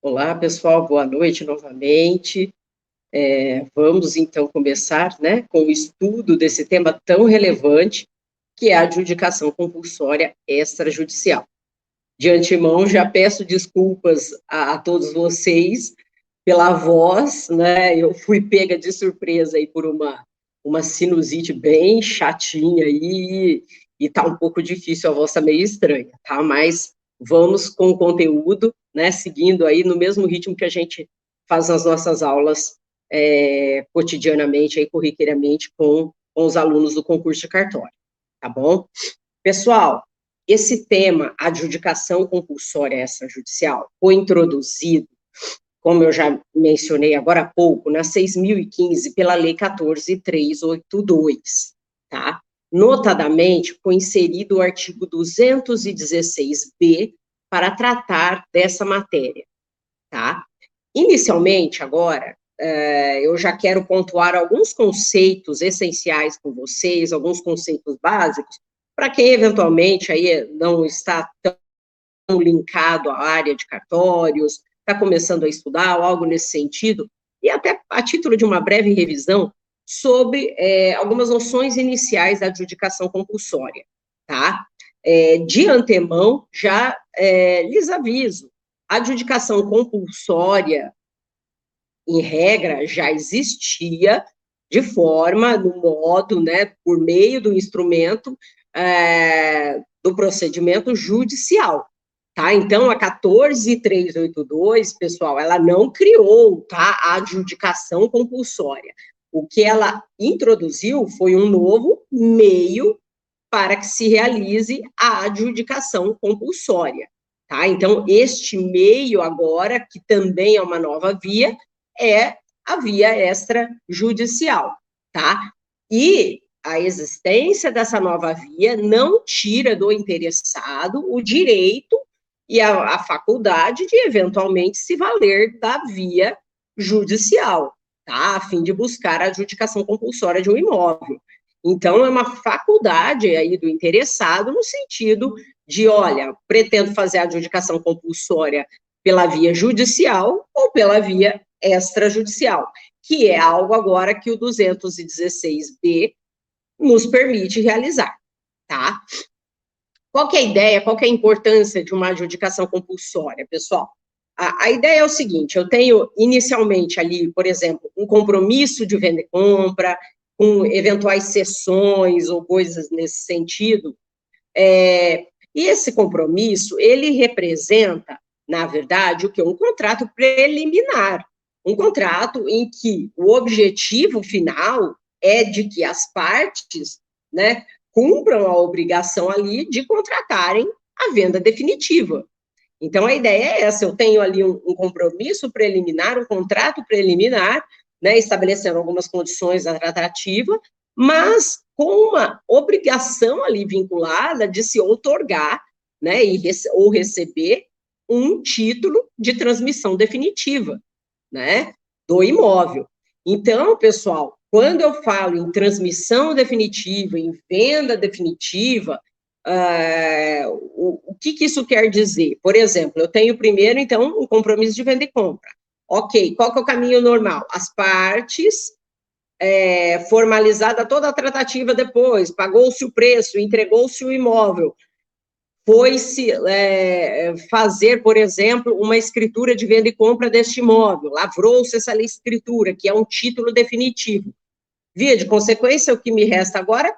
Olá, pessoal, boa noite novamente. Vamos, então, começar, né, com o estudo desse tema tão relevante, que é a adjudicação compulsória extrajudicial. De antemão, já peço desculpas a todos vocês pela voz, né, eu fui pega de surpresa aí por uma sinusite bem chatinha aí, e tá um pouco difícil, a voz tá meio estranha, tá? Mas vamos com o conteúdo, né, seguindo aí no mesmo ritmo que a gente faz nas nossas aulas cotidianamente, aí, corriqueiramente, com os alunos do concurso de cartório, tá bom? Pessoal, esse tema, adjudicação compulsória extrajudicial, foi introduzido, como eu já mencionei agora há pouco, na 6.015, pela Lei 14.382, tá? Notadamente, foi inserido o artigo 216b para tratar dessa matéria, tá? Inicialmente, agora, eu já quero pontuar alguns conceitos essenciais com vocês, alguns conceitos básicos, para quem eventualmente aí não está tão linkado à área de cartórios, está começando a estudar ou algo nesse sentido, e até a título de uma breve revisão sobre algumas noções iniciais da adjudicação compulsória, tá? De antemão, já lhes aviso, a adjudicação compulsória, em regra, já existia de forma, no modo, né, por meio do instrumento do procedimento judicial, tá? Então, a 14.382, pessoal, ela não criou, tá, a adjudicação compulsória. O que ela introduziu foi um novo meio para que se realize a adjudicação compulsória, tá? Então, este meio agora, que também é uma nova via, é a via extrajudicial, tá? E a existência dessa nova via não tira do interessado o direito e a faculdade de, eventualmente, se valer da via judicial, tá? A fim de buscar a adjudicação compulsória de um imóvel. Então, é uma faculdade aí do interessado no sentido de, olha, pretendo fazer a adjudicação compulsória pela via judicial ou pela via extrajudicial, que é algo agora que o 216b nos permite realizar, tá? Qual que é a ideia, qual que é a importância de uma adjudicação compulsória, pessoal? A ideia é o seguinte, eu tenho inicialmente ali, por exemplo, um compromisso de venda e compra, com eventuais cessões ou coisas nesse sentido, e esse compromisso, ele representa, na verdade, o que? Um contrato preliminar, um contrato em que o objetivo final é de que as partes, né, cumpram a obrigação ali de contratarem a venda definitiva. Então, a ideia é essa, eu tenho ali um compromisso preliminar, um contrato preliminar, né, estabelecendo algumas condições da tratativa, mas com uma obrigação ali vinculada de se outorgar, né, ou receber um título de transmissão definitiva, né, do imóvel. Então, pessoal, quando eu falo em transmissão definitiva, em venda definitiva, o que isso quer dizer? Por exemplo, eu tenho primeiro, então, um compromisso de venda e compra. Ok, qual que é o caminho normal? As partes, formalizada toda a tratativa depois, pagou-se o preço, entregou-se o imóvel, foi-se fazer, por exemplo, uma escritura de venda e compra deste imóvel, lavrou-se essa escritura, que é um título definitivo. Via de consequência, o que me resta agora?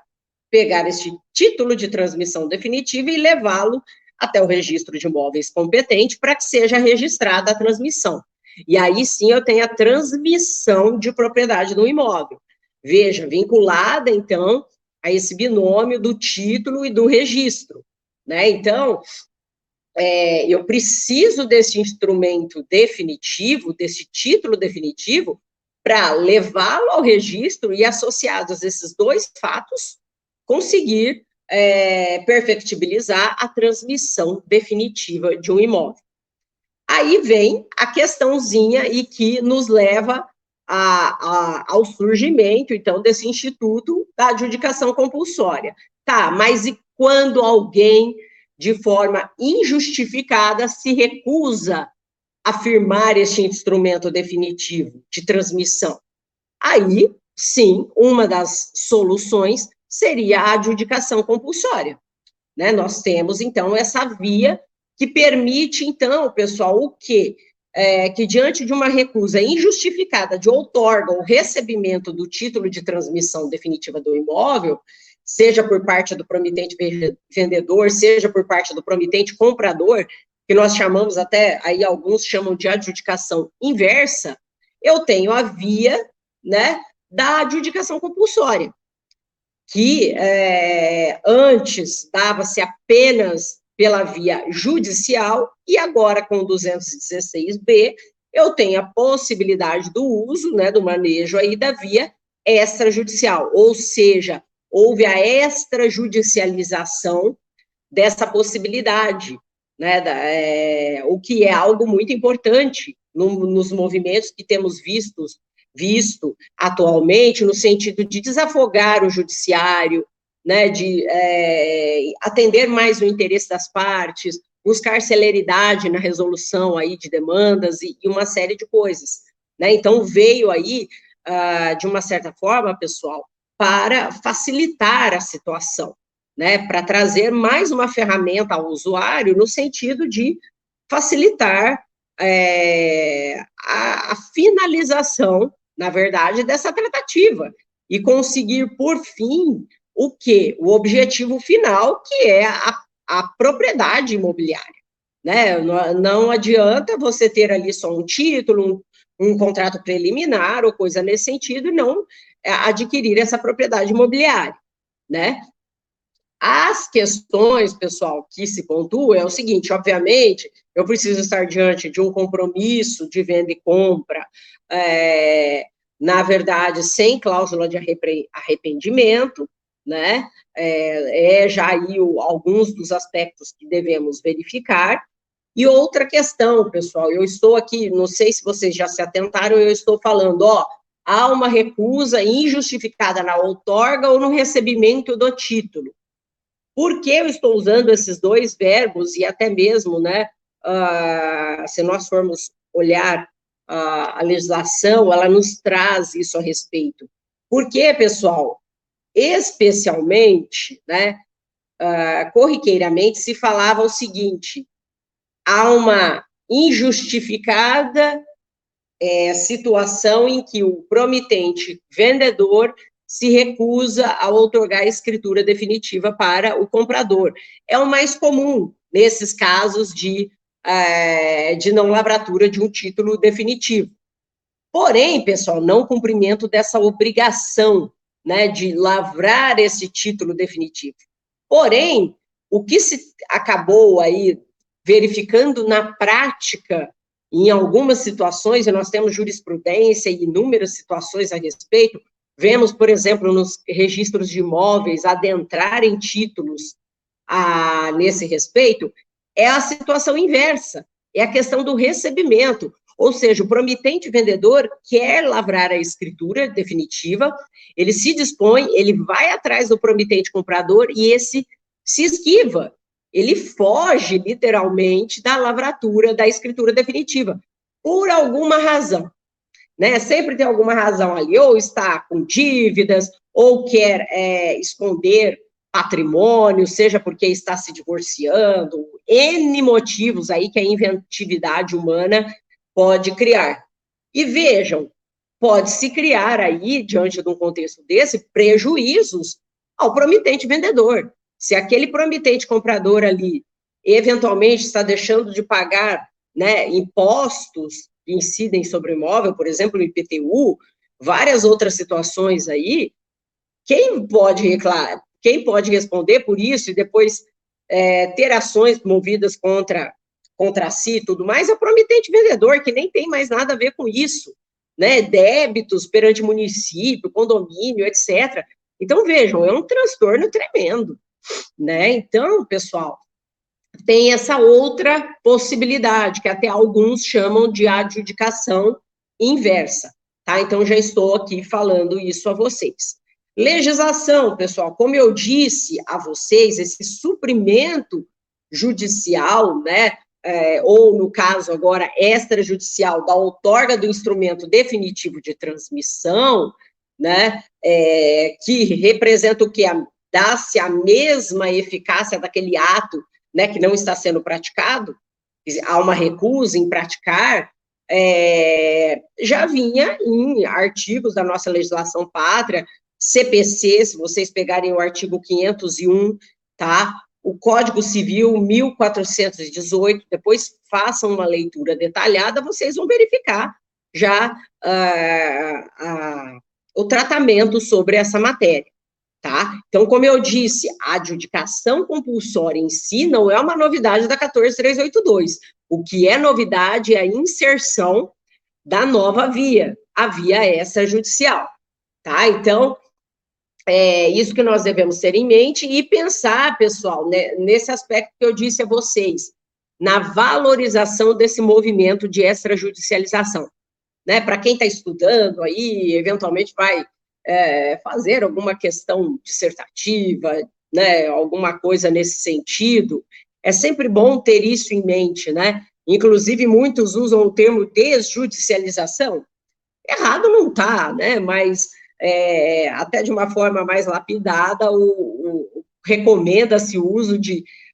Pegar este título de transmissão definitiva e levá-lo até o registro de imóveis competente para que seja registrada a transmissão. E aí sim eu tenho a transmissão de propriedade do imóvel. Veja, vinculada, então, a esse binômio do título e do registro, né? Então, eu preciso desse instrumento definitivo, desse título definitivo, para levá-lo ao registro e, associados a esses dois fatos, conseguir perfectibilizar a transmissão definitiva de um imóvel. Aí vem a questãozinha e que nos leva ao surgimento, então, desse instituto da adjudicação compulsória. Tá, mas e quando alguém, de forma injustificada, se recusa afirmar este instrumento definitivo de transmissão? Aí, sim, uma das soluções seria a adjudicação compulsória, né? Nós temos, então, essa via que permite, então, pessoal, o quê? Que diante de uma recusa injustificada de outorga ou recebimento do título de transmissão definitiva do imóvel, seja por parte do promitente vendedor, seja por parte do promitente comprador, que nós chamamos até, aí alguns chamam de adjudicação inversa, eu tenho a via, né, da adjudicação compulsória, que antes dava-se apenas pela via judicial, e agora com o 216B, eu tenho a possibilidade do uso, né, do manejo aí da via extrajudicial, ou seja, houve a extrajudicialização dessa possibilidade, né, o que é algo muito importante nos movimentos que temos visto atualmente, no sentido de desafogar o judiciário, né, de atender mais o interesse das partes, buscar celeridade na resolução aí de demandas e uma série de coisas, né? Então, veio aí, de uma certa forma, pessoal, para facilitar a situação, né, para trazer mais uma ferramenta ao usuário no sentido de facilitar a finalização, na verdade, dessa tratativa e conseguir, por fim, o quê? O objetivo final, que é a propriedade imobiliária, né? Não adianta você ter ali só um título, um contrato preliminar ou coisa nesse sentido e não adquirir essa propriedade imobiliária, né? As questões, pessoal, que se pontuam é o seguinte: obviamente, eu preciso estar diante de um compromisso de venda e compra, na verdade, sem cláusula de arrependimento, né? Já aí alguns dos aspectos que devemos verificar. E outra questão, pessoal, eu estou aqui, não sei se vocês já se atentaram, eu estou falando, há uma recusa injustificada na outorga ou no recebimento do título. Por que eu estou usando esses dois verbos e até mesmo, né, se nós formos olhar a legislação, ela nos traz isso a respeito. Porque, pessoal, especialmente, né, corriqueiramente se falava o seguinte: há uma injustificada situação em que o promitente vendedor se recusa a outorgar a escritura definitiva para o comprador. É o mais comum nesses casos de não lavratura de um título definitivo. Porém, pessoal, não cumprimento dessa obrigação, né, de lavrar esse título definitivo. Porém, o que se acabou aí verificando na prática, em algumas situações, e nós temos jurisprudência e inúmeras situações a respeito, vemos, por exemplo, nos registros de imóveis adentrarem títulos nesse respeito, é a situação inversa, é a questão do recebimento, ou seja, o promitente vendedor quer lavrar a escritura definitiva, ele se dispõe, ele vai atrás do promitente comprador e esse se esquiva, ele foge, literalmente, da lavratura da escritura definitiva, por alguma razão, né? Sempre tem alguma razão ali, ou está com dívidas, ou quer esconder patrimônio, seja porque está se divorciando, N motivos aí que a inventividade humana pode criar. E vejam, pode-se criar aí, diante de um contexto desse, prejuízos ao promitente vendedor. Se aquele promitente comprador ali, eventualmente, está deixando de pagar, né, impostos que incidem sobre o imóvel, por exemplo, o IPTU, várias outras situações aí, quem pode responder por isso e depois ter ações movidas contra si e tudo mais, é o promitente vendedor, que nem tem mais nada a ver com isso, né, débitos perante município, condomínio, etc. Então, vejam, é um transtorno tremendo, né? Então, pessoal, tem essa outra possibilidade, que até alguns chamam de adjudicação inversa, tá? Então, já estou aqui falando isso a vocês. Legislação, pessoal, como eu disse a vocês, esse suprimento judicial, né, ou no caso agora extrajudicial, da outorga do instrumento definitivo de transmissão, né, que representa o quê? Dá-se a mesma eficácia daquele ato, né, que não está sendo praticado, há uma recusa em praticar, já vinha em artigos da nossa legislação pátria, CPC, se vocês pegarem o artigo 501, tá? O Código Civil 1418, depois façam uma leitura detalhada, vocês vão verificar já o tratamento sobre essa matéria, tá? Então, como eu disse, a adjudicação compulsória em si não é uma novidade da 14382. O que é novidade é a inserção da nova via, a via extrajudicial, tá? Então, é isso que nós devemos ter em mente e pensar, pessoal, né, nesse aspecto que eu disse a vocês, na valorização desse movimento de extrajudicialização, né? Para quem está estudando aí, eventualmente vai fazer alguma questão dissertativa, né, alguma coisa nesse sentido, é sempre bom ter isso em mente, né? Inclusive, muitos usam o termo desjudicialização. Errado não está, né? Mas até de uma forma mais lapidada, recomenda-se o uso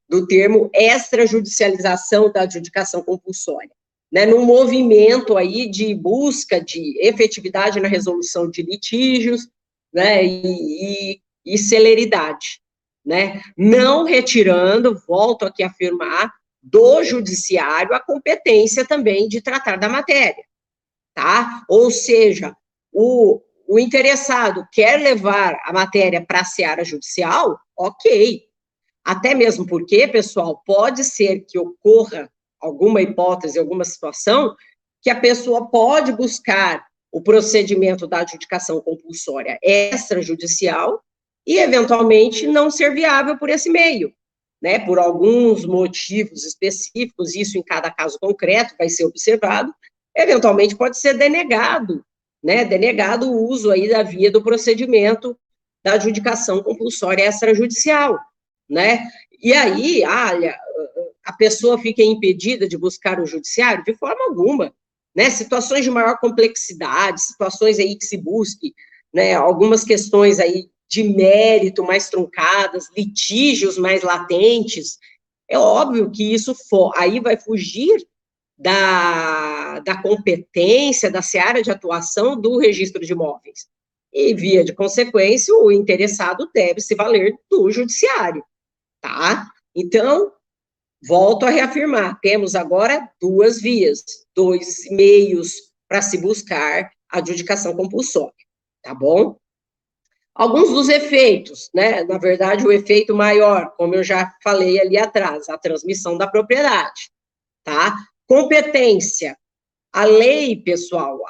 do termo extrajudicialização da adjudicação compulsória, né, num movimento aí de busca de efetividade na resolução de litígios, né, e celeridade, né, não retirando, volto aqui a afirmar, do judiciário a competência também de tratar da matéria, tá? Ou seja, o interessado quer levar a matéria para a seara judicial, ok. Até mesmo porque, pessoal, pode ser que ocorra alguma hipótese, alguma situação, que a pessoa pode buscar o procedimento da adjudicação compulsória extrajudicial e, eventualmente, não ser viável por esse meio, né? Por alguns motivos específicos, isso em cada caso concreto vai ser observado, eventualmente pode ser denegado, né? Denegado o uso aí da via do procedimento da adjudicação compulsória extrajudicial, né? E aí, olha, a pessoa fica impedida de buscar o judiciário? De forma alguma, né? Situações de maior complexidade, situações aí que se busque, né, algumas questões aí de mérito mais truncadas, litígios mais latentes, é óbvio que isso aí vai fugir da competência, da seara de atuação do registro de imóveis. E, via de consequência, o interessado deve se valer do judiciário, tá? Então, volto a reafirmar, temos agora duas vias, dois meios para se buscar a adjudicação compulsória, tá bom? Alguns dos efeitos, né? Na verdade, o efeito maior, como eu já falei ali atrás, a transmissão da propriedade, tá? Competência. A lei, pessoal,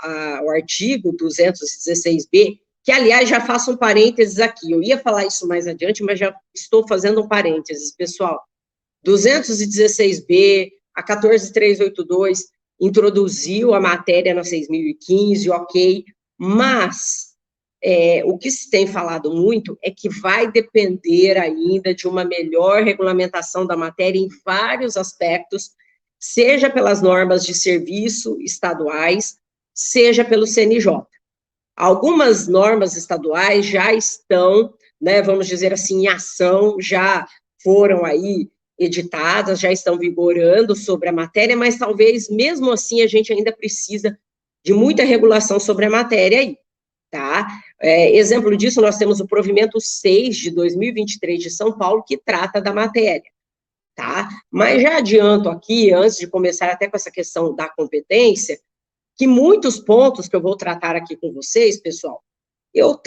o artigo 216b, que, aliás, já faço um parênteses aqui, eu ia falar isso mais adiante, mas já estou fazendo um parênteses, pessoal. 216b, a 14382, introduziu a matéria na 6.015, ok, mas o que se tem falado muito é que vai depender ainda de uma melhor regulamentação da matéria em vários aspectos, seja pelas normas de serviço estaduais, seja pelo CNJ. Algumas normas estaduais já estão, né, vamos dizer assim, em ação, já foram aí editadas, já estão vigorando sobre a matéria, mas talvez, mesmo assim, a gente ainda precisa de muita regulação sobre a matéria aí, tá? Exemplo disso, nós temos o provimento 6 de 2023 de São Paulo, que trata da matéria, tá? Mas já adianto aqui, antes de começar até com essa questão da competência, que muitos pontos que eu vou tratar aqui com vocês, pessoal, eu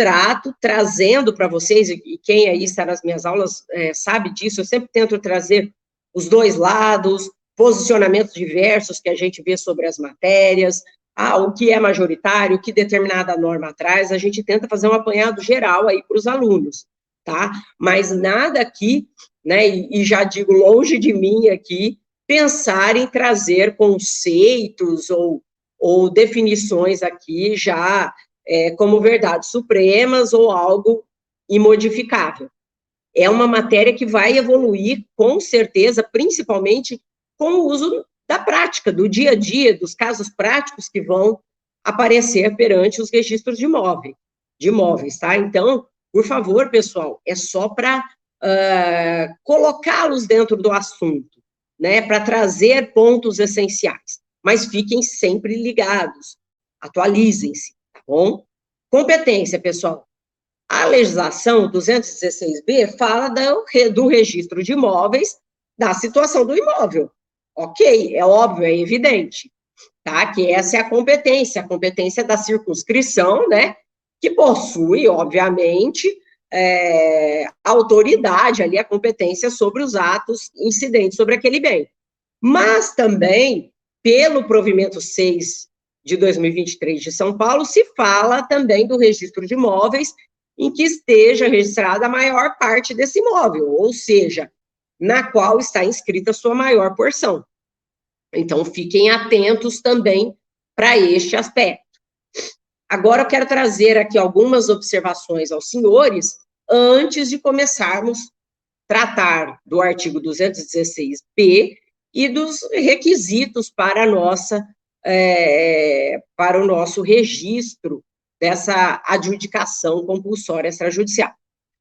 trazendo para vocês, e quem aí está nas minhas aulas sabe disso, eu sempre tento trazer os dois lados, posicionamentos diversos que a gente vê sobre as matérias, o que é majoritário, o que determinada norma traz, a gente tenta fazer um apanhado geral aí para os alunos, tá? Mas nada aqui, né, e já digo longe de mim aqui, pensar em trazer conceitos ou definições aqui já como verdades supremas ou algo imodificável. É uma matéria que vai evoluir, com certeza, principalmente com o uso da prática, do dia a dia, dos casos práticos que vão aparecer perante os registros de imóveis, tá? Então, por favor, pessoal, é só para colocá-los dentro do assunto, né, para trazer pontos essenciais, mas fiquem sempre ligados, atualizem-se, tá bom? Competência, pessoal. A legislação 216B fala do registro de imóveis, da situação do imóvel. Ok, é óbvio, é evidente, tá? Que essa é a competência da circunscrição, né? Que possui, obviamente, a autoridade ali, a competência sobre os atos incidentes sobre aquele bem. Mas também, pelo provimento 6 de 2023 de São Paulo, se fala também do registro de imóveis em que esteja registrada a maior parte desse imóvel, ou seja, na qual está inscrita a sua maior porção. Então, fiquem atentos também para este aspecto. Agora, eu quero trazer aqui algumas observações aos senhores, antes de começarmos a tratar do artigo 216b e dos requisitos para para o nosso registro dessa adjudicação compulsória extrajudicial.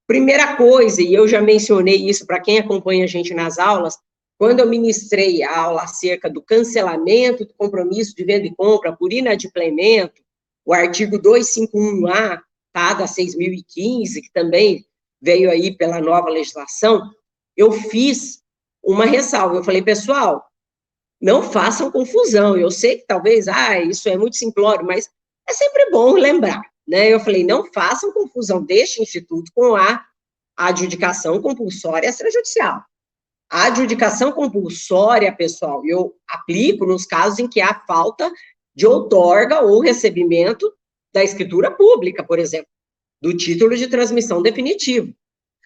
Primeira coisa, e eu já mencionei isso para quem acompanha a gente nas aulas, quando eu ministrei a aula acerca do cancelamento do compromisso de venda e compra por inadimplemento, o artigo 251A, tá, da 6.015, que também veio aí pela nova legislação, eu fiz uma ressalva. Eu falei, pessoal, não façam confusão. Eu sei que talvez, isso é muito simplório, mas é sempre bom lembrar, né? Eu falei, não façam confusão deste instituto com a adjudicação compulsória extrajudicial. A adjudicação compulsória, pessoal, eu aplico nos casos em que há falta de outorga ou recebimento da escritura pública, por exemplo, do título de transmissão definitivo.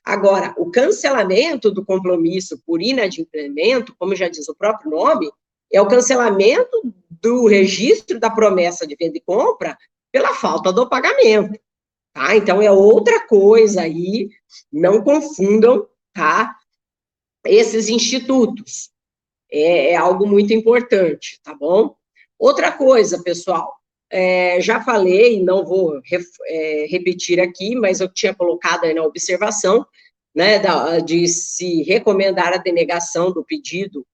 Agora, o cancelamento do compromisso por inadimplemento, como já diz o próprio nome, é o cancelamento do registro da promessa de venda e compra pela falta do pagamento, tá? Então, é outra coisa aí, não confundam, tá? Esses institutos. É algo muito importante, tá bom? Outra coisa, pessoal, já falei, não vou repetir aqui, mas eu tinha colocado aí na observação, né, de se recomendar a denegação do pedido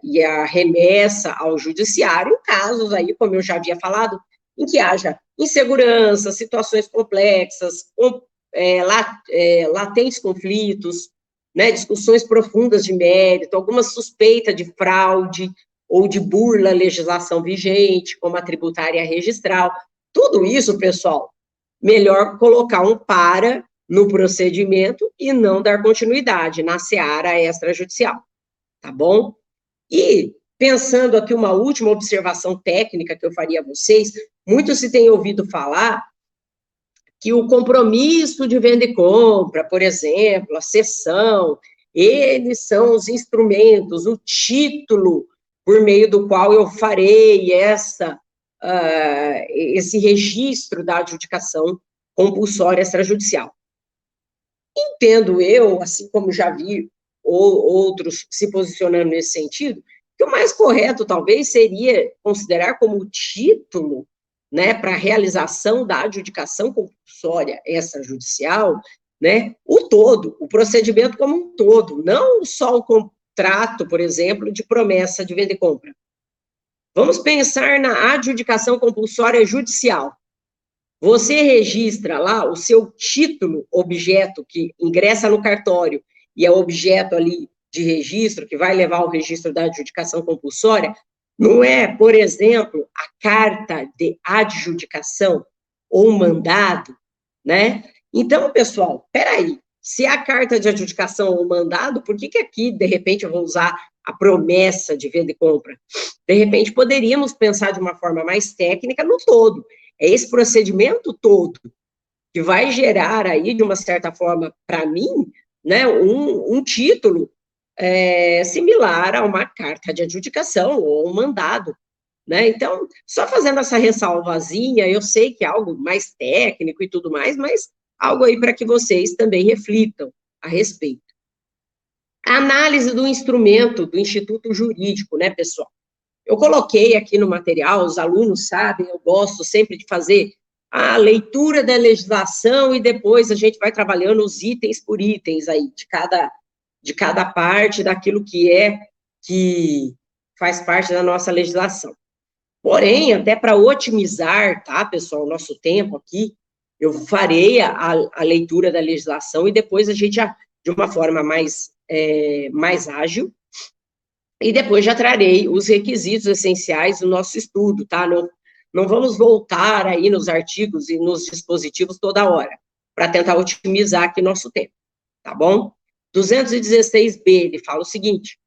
e a remessa ao judiciário, em casos aí, como eu já havia falado, em que haja insegurança, situações complexas, latentes conflitos, né, discussões profundas de mérito, alguma suspeita de fraude ou de burla à legislação vigente, como a tributária e a registral. Tudo isso, pessoal, melhor colocar um para no procedimento e não dar continuidade na seara extrajudicial, tá bom? E, pensando aqui uma última observação técnica que eu faria a vocês, muito se tem ouvido falar que o compromisso de venda e compra, por exemplo, a cessão, eles são os instrumentos, o título por meio do qual eu farei esse registro da adjudicação compulsória extrajudicial. Entendo eu, assim como já vi outros se posicionando nesse sentido, que o mais correto, talvez, seria considerar como título, né, para a realização da adjudicação compulsória extrajudicial, né, o todo, o procedimento como um todo, não só o contrato, por exemplo, de promessa de venda e compra. Vamos pensar na adjudicação compulsória judicial. Você registra lá o seu título, objeto que ingressa no cartório e é objeto ali de registro, que vai levar ao registro da adjudicação compulsória, não é, por exemplo, a carta de adjudicação ou um mandado, né? Então, pessoal, peraí, se é a carta de adjudicação ou mandado, por que aqui, de repente, eu vou usar a promessa de venda e compra? De repente, poderíamos pensar de uma forma mais técnica no todo. É esse procedimento todo que vai gerar aí, de uma certa forma, para mim, né, um título similar a uma carta de adjudicação ou um mandado, né? Então, só fazendo essa ressalvazinha, eu sei que é algo mais técnico e tudo mais, mas algo aí para que vocês também reflitam a respeito. Análise do instrumento do Instituto Jurídico, né, pessoal? Eu coloquei aqui no material, os alunos sabem, eu gosto sempre de fazer a leitura da legislação e depois a gente vai trabalhando os itens por itens aí, de cada parte daquilo que faz parte da nossa legislação. Porém, até para otimizar, tá, pessoal, o nosso tempo aqui, eu farei a leitura da legislação e depois a gente, já, de uma forma mais ágil, e depois já trarei os requisitos essenciais do nosso estudo, tá? Não vamos voltar aí nos artigos e nos dispositivos toda hora, para tentar otimizar aqui nosso tempo, tá bom? 216b, ele fala o seguinte: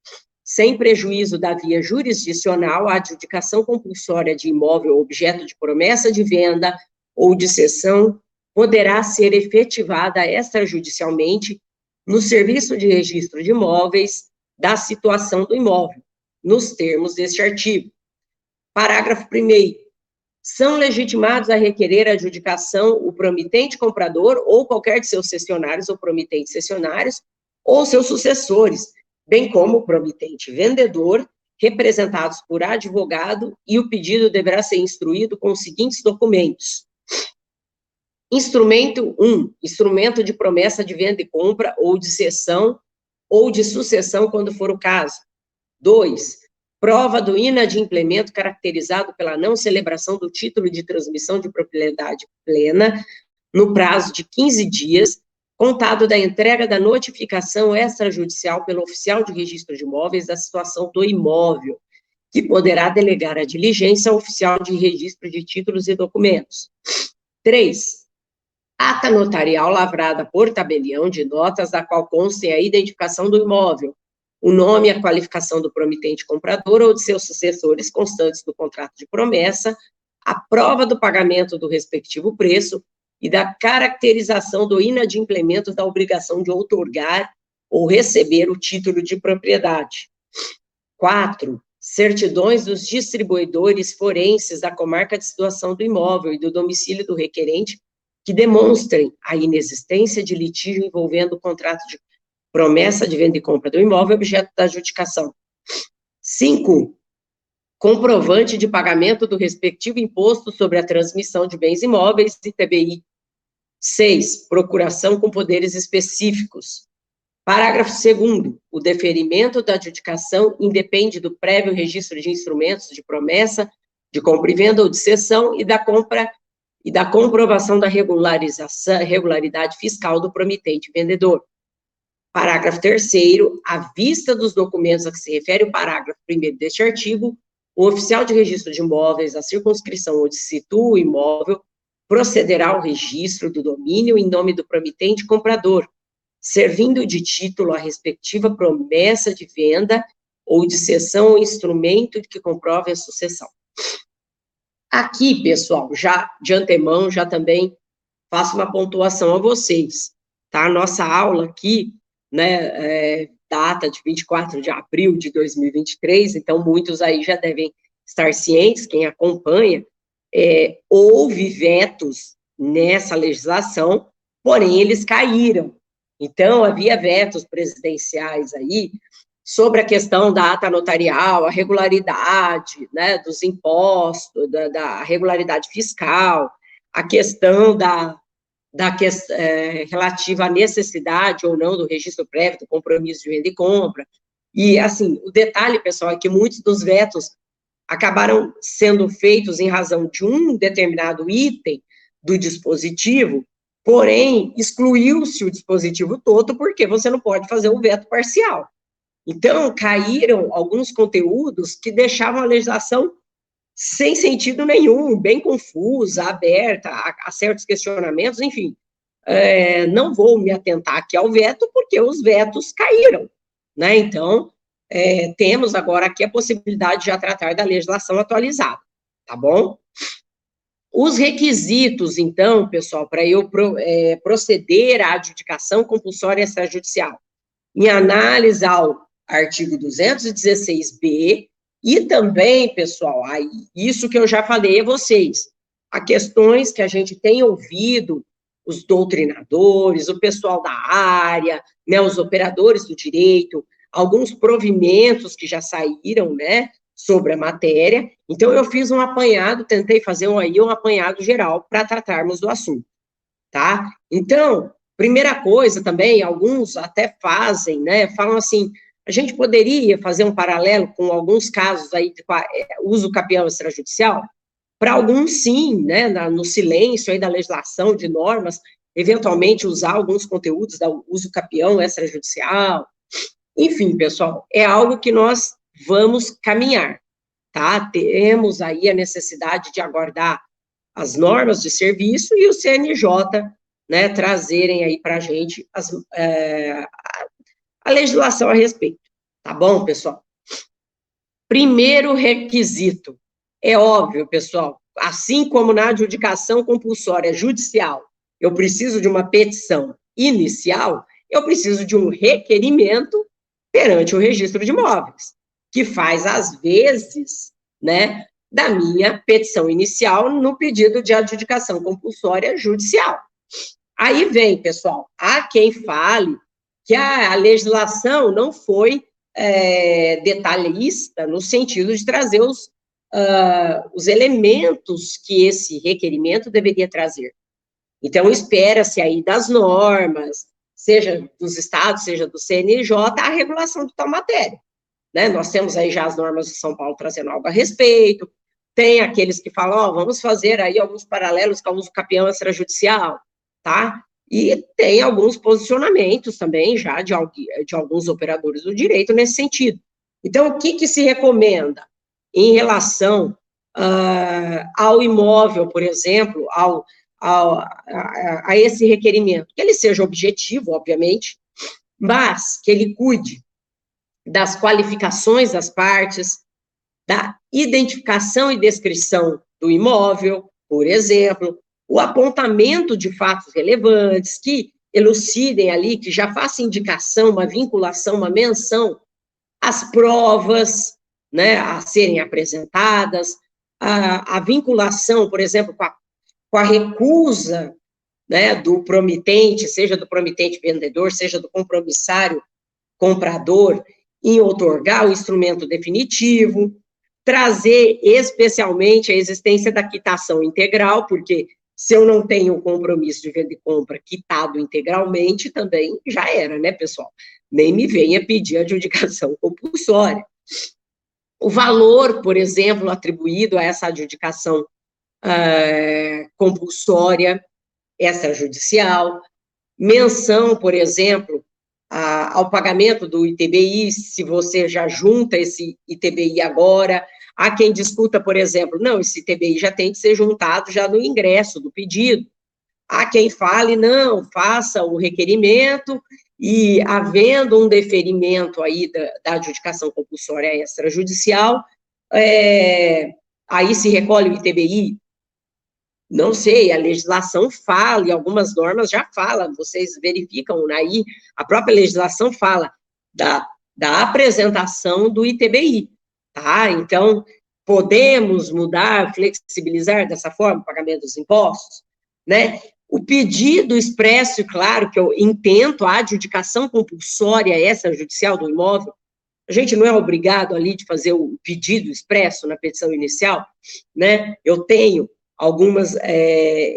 sem prejuízo da via jurisdicional, a adjudicação compulsória de imóvel objeto de promessa de venda ou de cessão poderá ser efetivada extrajudicialmente no serviço de registro de imóveis da situação do imóvel, nos termos deste artigo. Parágrafo 1º. São legitimados a requerer a adjudicação o promitente comprador ou qualquer de seus cessionários ou promitentes cessionários ou seus sucessores, bem como o promitente vendedor, representados por advogado, e o pedido deverá ser instruído com os seguintes documentos. Instrumento 1, instrumento de promessa de venda e compra, ou de cessão, ou de sucessão, quando for o caso. 2, prova do inadimplemento caracterizado pela não celebração do título de transmissão de propriedade plena, no prazo de 15 dias, contado da entrega da notificação extrajudicial pelo oficial de registro de imóveis da situação do imóvel, que poderá delegar a diligência ao oficial de registro de títulos e documentos. 3, ata notarial lavrada por tabelião de notas, da qual constem a identificação do imóvel, o nome e a qualificação do promitente comprador ou de seus sucessores constantes do contrato de promessa, a prova do pagamento do respectivo preço e da caracterização do inadimplemento da obrigação de outorgar ou receber o título de propriedade. 4, certidões dos distribuidores forenses da comarca de situação do imóvel e do domicílio do requerente, que demonstrem a inexistência de litígio envolvendo o contrato de promessa de venda e compra do imóvel objeto da adjudicação. 5, comprovante de pagamento do respectivo imposto sobre a transmissão de bens imóveis e TBI. 6, procuração com poderes específicos. Parágrafo 2º, o deferimento da adjudicação independe do prévio registro de instrumentos de promessa, de compra e venda ou de cessão e da compra e da comprovação da regularidade fiscal do promitente vendedor. Parágrafo 3º, à vista dos documentos a que se refere o parágrafo 1º deste artigo, o oficial de registro de imóveis, a circunscrição onde se situa o imóvel, procederá ao registro do domínio em nome do promitente comprador, servindo de título a respectiva promessa de venda ou de cessão ou instrumento que comprove a sucessão. Aqui, pessoal, já de antemão, já também faço uma pontuação a vocês, tá? Nossa aula aqui, né, data de 24 de abril de 2023, então muitos aí já devem estar cientes, quem acompanha, houve vetos nessa legislação, porém eles caíram. Então, havia vetos presidenciais aí sobre a questão da ata notarial, a regularidade, né, dos impostos, da regularidade fiscal, a questão relativa à necessidade ou não do registro prévio do compromisso de venda e compra. E, assim, o detalhe, pessoal, é que muitos dos vetos acabaram sendo feitos em razão de um determinado item do dispositivo, porém, excluiu-se o dispositivo todo, porque você não pode fazer um veto parcial. Então, caíram alguns conteúdos que deixavam a legislação sem sentido nenhum, bem confusa, aberta a certos questionamentos, enfim. Não vou me atentar aqui ao veto, porque os vetos caíram, né? Então, temos agora aqui a possibilidade de já tratar da legislação atualizada, tá bom? Os requisitos, então, pessoal, para eu proceder à adjudicação compulsória extrajudicial, em análise ao artigo 216b, e também, pessoal, isso que eu já falei a vocês, há questões que a gente tem ouvido os doutrinadores, o pessoal da área, né, os operadores do direito, alguns provimentos que já saíram, né, sobre a matéria. Então, eu fiz um apanhado, tentei fazer um apanhado geral para tratarmos do assunto, tá? Então, primeira coisa também, alguns até fazem, né, falam assim, a gente poderia fazer um paralelo com alguns casos aí de uso capião extrajudicial? Para alguns, sim, né, no silêncio aí da legislação, de normas, eventualmente usar alguns conteúdos da uso capião extrajudicial. Enfim, pessoal, é algo que nós vamos caminhar, tá? Temos aí a necessidade de aguardar as normas de serviço e o CNJ, né, trazerem aí para a gente a legislação a respeito, tá bom, pessoal? Primeiro requisito, é óbvio, pessoal, assim como na adjudicação compulsória judicial, eu preciso de uma petição inicial, eu preciso de um requerimento perante o registro de imóveis, que faz, às vezes, né, da minha petição inicial no pedido de adjudicação compulsória judicial. Aí vem, pessoal, há quem fale que a legislação não foi detalhista no sentido de trazer os elementos que esse requerimento deveria trazer. Então, espera-se aí das normas, seja dos estados, seja do CNJ, a regulação de tal matéria. Né? Nós temos aí já as normas de São Paulo trazendo algo a respeito, tem aqueles que falam, vamos fazer aí alguns paralelos com o uso capião extrajudicial, tá? E tem alguns posicionamentos também já de alguns operadores do direito nesse sentido. Então, o que se recomenda em relação ao imóvel, por exemplo, a esse requerimento? Que ele seja objetivo, obviamente, mas que ele cuide das qualificações das partes, da identificação e descrição do imóvel, por exemplo, o apontamento de fatos relevantes que elucidem ali, que já façam indicação, uma vinculação, uma menção às provas, né, a serem apresentadas, a vinculação, por exemplo, com a recusa, né, do promitente, seja do promitente vendedor, seja do compromissário comprador, em outorgar o instrumento definitivo, trazer especialmente a existência da quitação integral, porque se eu não tenho o compromisso de venda e compra quitado integralmente, também já era, né, pessoal? Nem me venha pedir adjudicação compulsória. O valor, por exemplo, atribuído a essa adjudicação compulsória extrajudicial, menção, por exemplo, ao pagamento do ITBI, se você já junta esse ITBI agora. Há quem discuta, por exemplo, não, esse ITBI já tem que ser juntado já no ingresso do pedido. Há quem fale, não, faça o requerimento e, havendo um deferimento aí da adjudicação compulsória extrajudicial, aí se recolhe o ITBI. Não sei, a legislação fala, e algumas normas já falam, vocês verificam aí, a própria legislação fala da apresentação do ITBI, tá? Então, podemos mudar, flexibilizar dessa forma o pagamento dos impostos, né? O pedido expresso e claro que eu intento a adjudicação compulsória extrajudicial do imóvel, a gente não é obrigado ali de fazer o pedido expresso na petição inicial, né? Eu tenho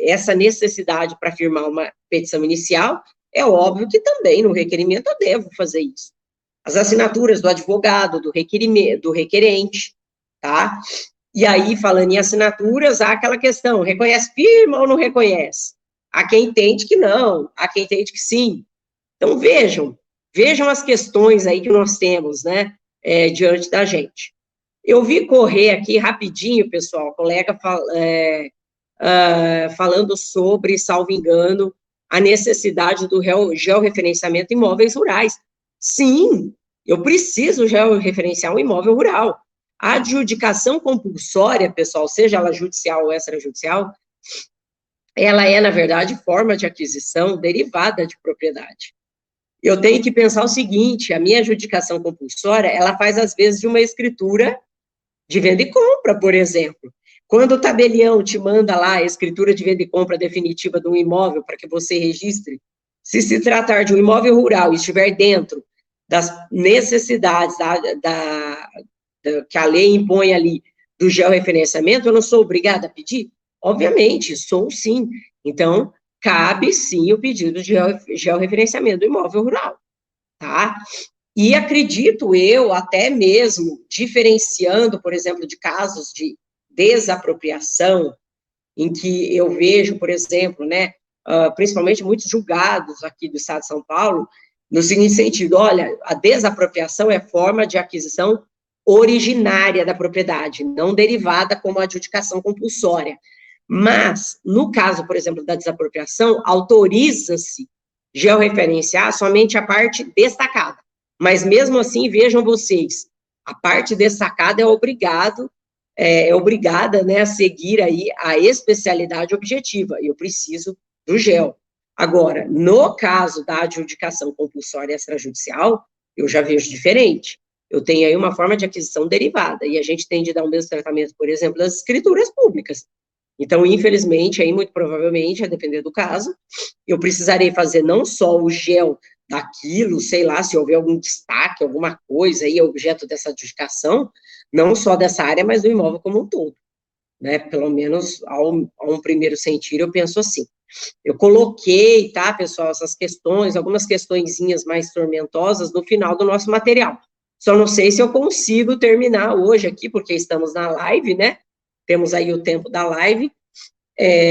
essa necessidade para firmar uma petição inicial, é óbvio que também no requerimento eu devo fazer isso. As assinaturas do advogado, do requerente, tá? E aí, falando em assinaturas, há aquela questão, reconhece firma ou não reconhece? Há quem entende que não, há quem entende que sim. Então, vejam as questões aí que nós temos, né, diante da gente. Eu vi correr aqui rapidinho, pessoal, colega falando sobre, salvo engano, a necessidade do georreferenciamento de imóveis rurais. Sim, eu preciso georreferenciar um imóvel rural. A adjudicação compulsória, pessoal, seja ela judicial ou extrajudicial, ela é, na verdade, forma de aquisição derivada de propriedade. Eu tenho que pensar o seguinte, a minha adjudicação compulsória, ela faz, às vezes, de uma escritura de venda e compra, por exemplo. Quando o tabelião te manda lá a escritura de venda e compra definitiva de um imóvel para que você registre, se tratar de um imóvel rural e estiver dentro das necessidades que a lei impõe ali do georreferenciamento, eu não sou obrigada a pedir? Obviamente, sou sim. Então, cabe sim o pedido de georreferenciamento do imóvel rural, tá? E acredito eu, até mesmo diferenciando, por exemplo, de casos de desapropriação, em que eu vejo, por exemplo, né, principalmente muitos julgados aqui do Estado de São Paulo, no seguinte sentido: olha, a desapropriação é forma de aquisição originária da propriedade, não derivada como a adjudicação compulsória. Mas, no caso, por exemplo, da desapropriação, autoriza-se georreferenciar somente a parte destacada. Mas, mesmo assim, vejam vocês, a parte destacada é obrigada, né, a seguir aí a especialidade objetiva, e eu preciso do GEL. Agora, no caso da adjudicação compulsória extrajudicial, eu já vejo diferente. Eu tenho aí uma forma de aquisição derivada, e a gente tem de dar o mesmo tratamento, por exemplo, das escrituras públicas. Então, infelizmente, aí muito provavelmente, a depender do caso, eu precisarei fazer não só o GEL daquilo, sei lá, se houver algum destaque, alguma coisa aí, objeto dessa adjudicação, não só dessa área, mas do imóvel como um todo, né? Pelo menos a um primeiro sentir, eu penso assim. Eu coloquei, tá, pessoal, essas questões, algumas questõezinhas mais tormentosas no final do nosso material. Só não sei se eu consigo terminar hoje aqui, porque estamos na live, né? Temos aí o tempo da live.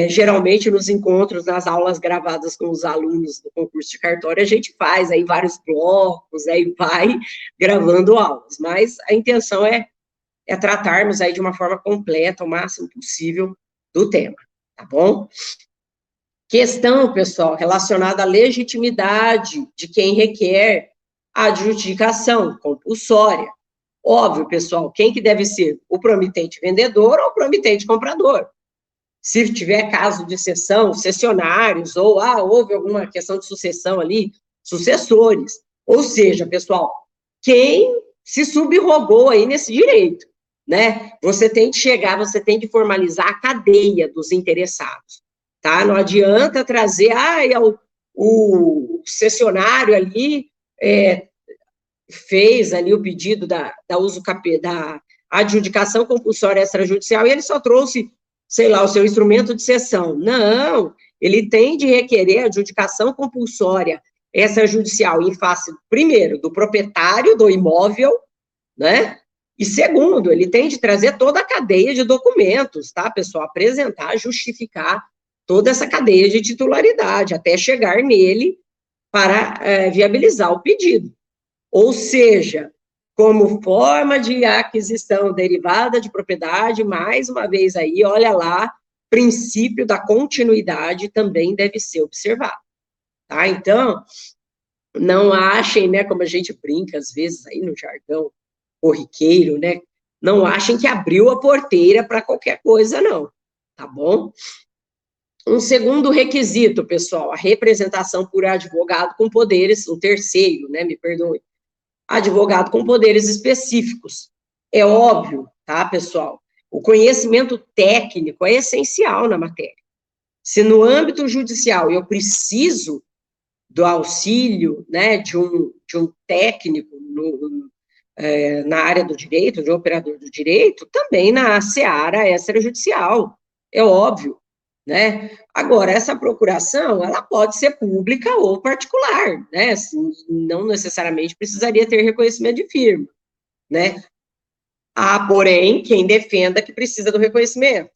Geralmente, nos encontros, nas aulas gravadas com os alunos do concurso de cartório, a gente faz aí vários blocos, aí vai gravando aulas, mas a intenção é tratarmos aí de uma forma completa, o máximo possível, do tema, tá bom? Questão, pessoal, relacionada à legitimidade de quem requer a adjudicação compulsória. Óbvio, pessoal, quem que deve ser? O promitente vendedor ou o promitente comprador? Se tiver caso de cessão, cessionários, ou houve alguma questão de sucessão ali, sucessores. Ou seja, pessoal, quem se subrogou aí nesse direito, né? Você tem que chegar, você tem que formalizar a cadeia dos interessados, tá? Não adianta trazer, o cessionário ali fez ali o pedido da adjudicação compulsória extrajudicial e ele só trouxe, sei lá, o seu instrumento de cessão. Não, ele tem de requerer adjudicação compulsória extrajudicial em face, primeiro, do proprietário do imóvel, né? E segundo, ele tem de trazer toda a cadeia de documentos, tá, pessoal? Apresentar, justificar toda essa cadeia de titularidade, até chegar nele para viabilizar o pedido. Ou seja, como forma de aquisição derivada de propriedade, mais uma vez aí, olha lá, princípio da continuidade também deve ser observado, tá? Então, não achem, né, como a gente brinca às vezes aí no jargão corriqueiro, né, não achem que abriu a porteira para qualquer coisa, não, tá bom? Um segundo requisito, pessoal, a representação por advogado com poderes, um terceiro, né, me perdoe, advogado com poderes específicos. É óbvio, tá, pessoal? O conhecimento técnico é essencial na matéria. Se no âmbito judicial eu preciso do auxílio, né, de um técnico na área do direito, de um operador do direito, também na seara extrajudicial, é óbvio, né? Agora, essa procuração, ela pode ser pública ou particular, né? Não necessariamente precisaria ter reconhecimento de firma, né? Há, porém, quem defenda que precisa do reconhecimento.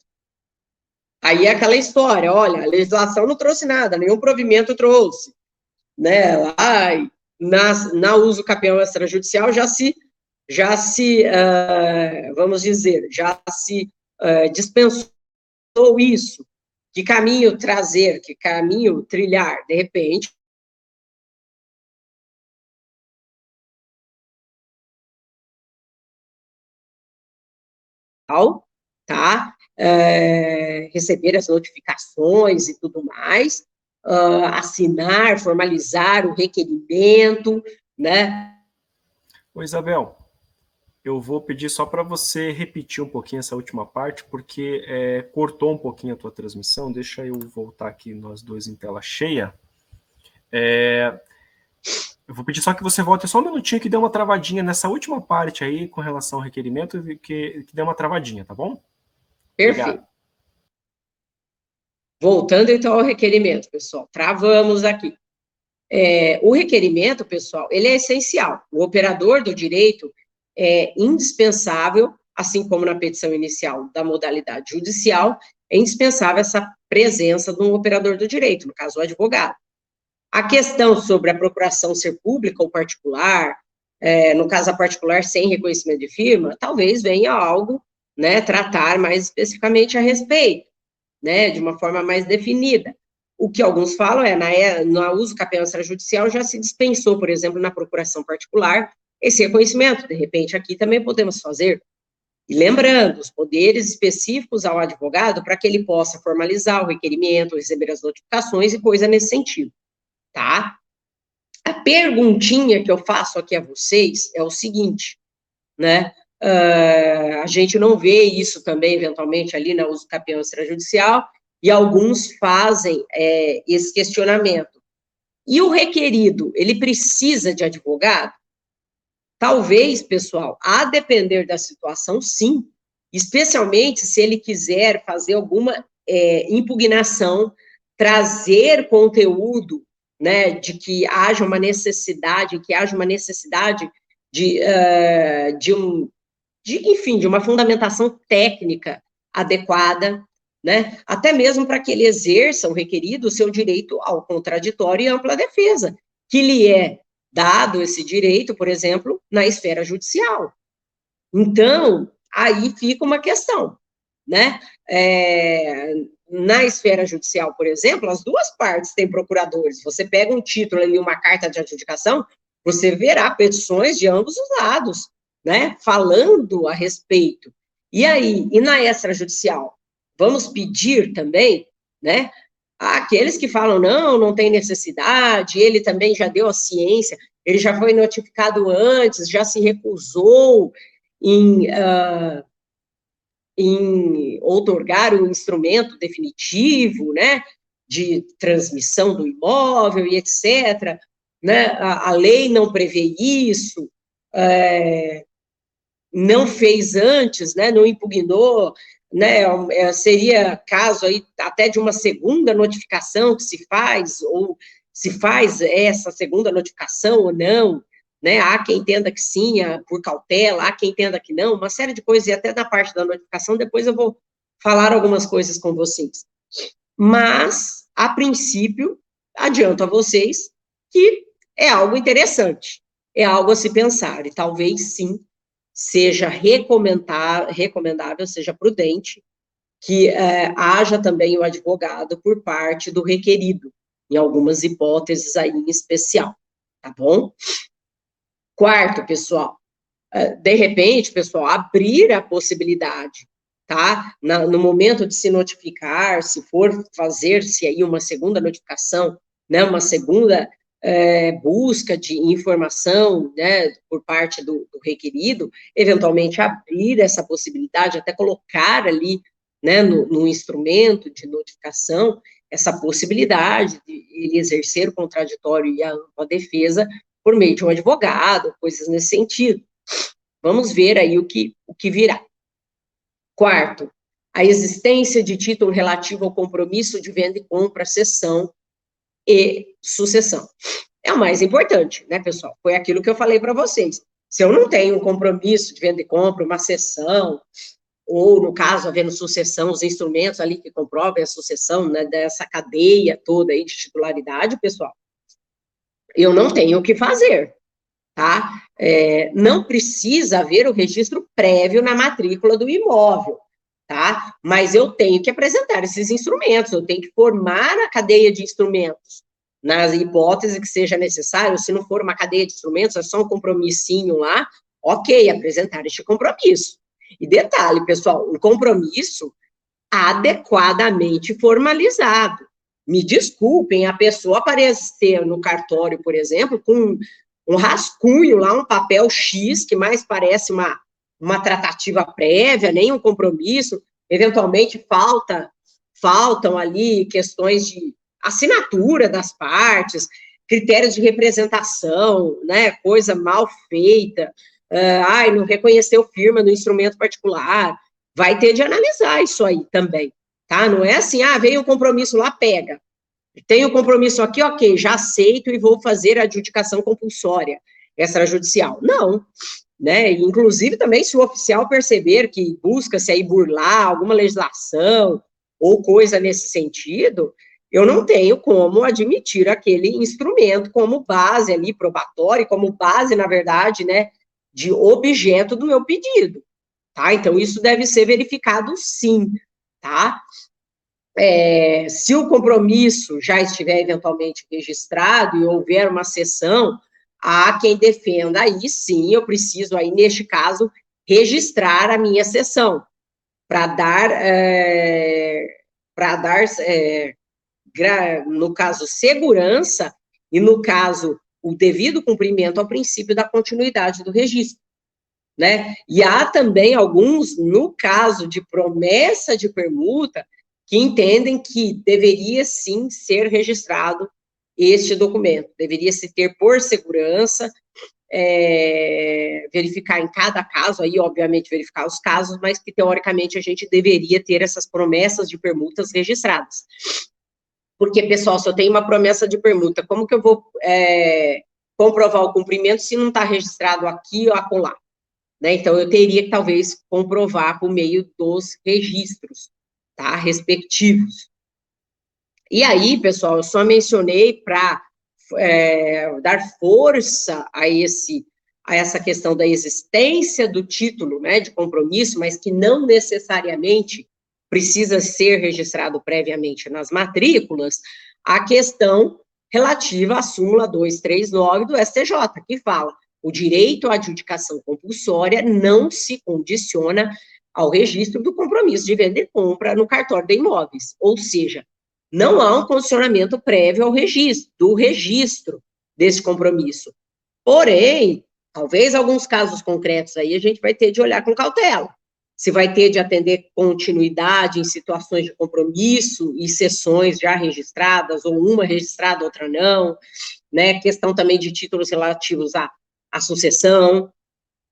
Aí é aquela história, olha, a legislação não trouxe nada, nenhum provimento trouxe, né? Na uso capião extrajudicial vamos dizer, já se dispensou isso. Que caminho trazer, que caminho trilhar, de repente, tá? Receber as notificações e tudo mais, assinar, formalizar o requerimento, né? Ô, Isabel, eu vou pedir só para você repetir um pouquinho essa última parte, porque cortou um pouquinho a tua transmissão. Deixa eu voltar aqui, nós dois em tela cheia. Eu vou pedir só que você volte só um minutinho, que deu uma travadinha nessa última parte aí, com relação ao requerimento, que deu uma travadinha, tá bom? Perfeito. Obrigado. Voltando, então, ao requerimento, pessoal. Travamos aqui. O requerimento, pessoal, ele é essencial. O operador do direito é indispensável, assim como na petição inicial da modalidade judicial, é indispensável essa presença de um operador do direito, no caso, o advogado. A questão sobre a procuração ser pública ou particular, no caso a particular sem reconhecimento de firma, talvez venha algo, né, tratar mais especificamente a respeito, né, de uma forma mais definida. O que alguns falam no uso capião extrajudicial já se dispensou, por exemplo, na procuração particular, esse reconhecimento. De repente, aqui também podemos fazer. E lembrando, os poderes específicos ao advogado para que ele possa formalizar o requerimento, receber as notificações e coisa nesse sentido, tá? A perguntinha que eu faço aqui a vocês é o seguinte, né? A gente não vê isso também, eventualmente, ali na uso capião extrajudicial, e alguns fazem esse questionamento. E o requerido, ele precisa de advogado? Talvez, pessoal, a depender da situação, sim, especialmente se ele quiser fazer alguma impugnação, trazer conteúdo, né, de que haja uma necessidade enfim, de uma fundamentação técnica adequada, né, até mesmo para que ele exerça o requerido, o seu direito ao contraditório e ampla defesa, que lhe é dado esse direito, por exemplo, na esfera judicial. Então, aí fica uma questão, né, na esfera judicial, por exemplo, as duas partes têm procuradores. Você pega um título ali, uma carta de adjudicação, você verá petições de ambos os lados, né, falando a respeito. E aí, e na extrajudicial? Vamos pedir também, né, àqueles que falam, não tem necessidade, ele também já deu a ciência, ele já foi notificado antes, já se recusou em outorgar um instrumento definitivo, né, de transmissão do imóvel e etc., né, a lei não prevê isso, não fez antes, né, não impugnou, né, seria caso aí até de uma segunda notificação que se faz, ou se faz essa segunda notificação ou não, né, há quem entenda que sim, por cautela, há quem entenda que não, uma série de coisas, e até da parte da notificação, depois eu vou falar algumas coisas com vocês. Mas, a princípio, adianto a vocês que é algo interessante, é algo a se pensar, e talvez sim, seja recomendável, seja prudente, que haja também o advogado por parte do requerido, em algumas hipóteses aí em especial, tá bom? Quarto, pessoal, de repente, pessoal, abrir a possibilidade, tá? No momento de se notificar, se for fazer-se aí uma segunda notificação, né, uma segunda busca de informação, né, por parte do requerido, eventualmente abrir essa possibilidade, até colocar ali, né, no instrumento de notificação, essa possibilidade de ele exercer o contraditório e a ampla defesa por meio de um advogado, coisas nesse sentido. Vamos ver aí o que virá. Quarto, a existência de título relativo ao compromisso de venda e compra, cessão e sucessão. É o mais importante, né, pessoal? Foi aquilo que eu falei para vocês. Se eu não tenho um compromisso de venda e compra, uma cessão, ou, no caso, havendo sucessão, os instrumentos ali que comprovem a sucessão, né, dessa cadeia toda aí de titularidade, pessoal, eu não tenho o que fazer, tá? Não precisa haver o registro prévio na matrícula do imóvel, tá? Mas eu tenho que apresentar esses instrumentos, eu tenho que formar a cadeia de instrumentos, nas hipóteses que seja necessário. Se não for uma cadeia de instrumentos, é só um compromissinho lá, ok, apresentar este compromisso. E detalhe, pessoal, um compromisso adequadamente formalizado. Me desculpem, a pessoa aparecer no cartório, por exemplo, com um rascunho lá, um papel X, que mais parece uma tratativa prévia, nem um compromisso, eventualmente faltam ali questões de assinatura das partes, critérios de representação, né, coisa mal feita, não reconheceu firma no instrumento particular, vai ter de analisar isso aí também, tá? Não é assim, veio o compromisso lá, pega. Tem o compromisso aqui, ok, já aceito e vou fazer a adjudicação compulsória, extrajudicial. Não, né? Inclusive também se o oficial perceber que busca-se aí burlar alguma legislação ou coisa nesse sentido, eu não tenho como admitir aquele instrumento como base ali probatória, como base, na verdade, né, de objeto do meu pedido, tá? Então, isso deve ser verificado sim, tá? Se o compromisso já estiver eventualmente registrado e houver uma cessão, há quem defenda, aí sim, eu preciso, aí neste caso, registrar a minha cessão, para dar, no caso, segurança, e no caso, o devido cumprimento ao princípio da continuidade do registro, né? E há também alguns, no caso de promessa de permuta, que entendem que deveria sim ser registrado este documento, deveria se ter por segurança, verificar em cada caso, aí obviamente verificar os casos, mas que teoricamente a gente deveria ter essas promessas de permutas registradas. Porque, pessoal, se eu tenho uma promessa de permuta, como que eu vou comprovar o cumprimento se não está registrado aqui ou acolá? Né? Então, eu teria que, talvez, comprovar por meio dos registros, tá? Respectivos. E aí, pessoal, eu só mencionei para dar força a essa questão da existência do título, né, de compromisso, mas que não necessariamente precisa ser registrado previamente nas matrículas, a questão relativa à súmula 239 do STJ, que fala: o direito à adjudicação compulsória não se condiciona ao registro do compromisso de venda e compra no cartório de imóveis, ou seja, não há um condicionamento prévio ao registro desse compromisso. Porém, talvez alguns casos concretos aí a gente vai ter de olhar com cautela. Se vai ter de atender continuidade em situações de compromisso e sessões já registradas, ou uma registrada, outra não, né? Questão também de títulos relativos à sucessão,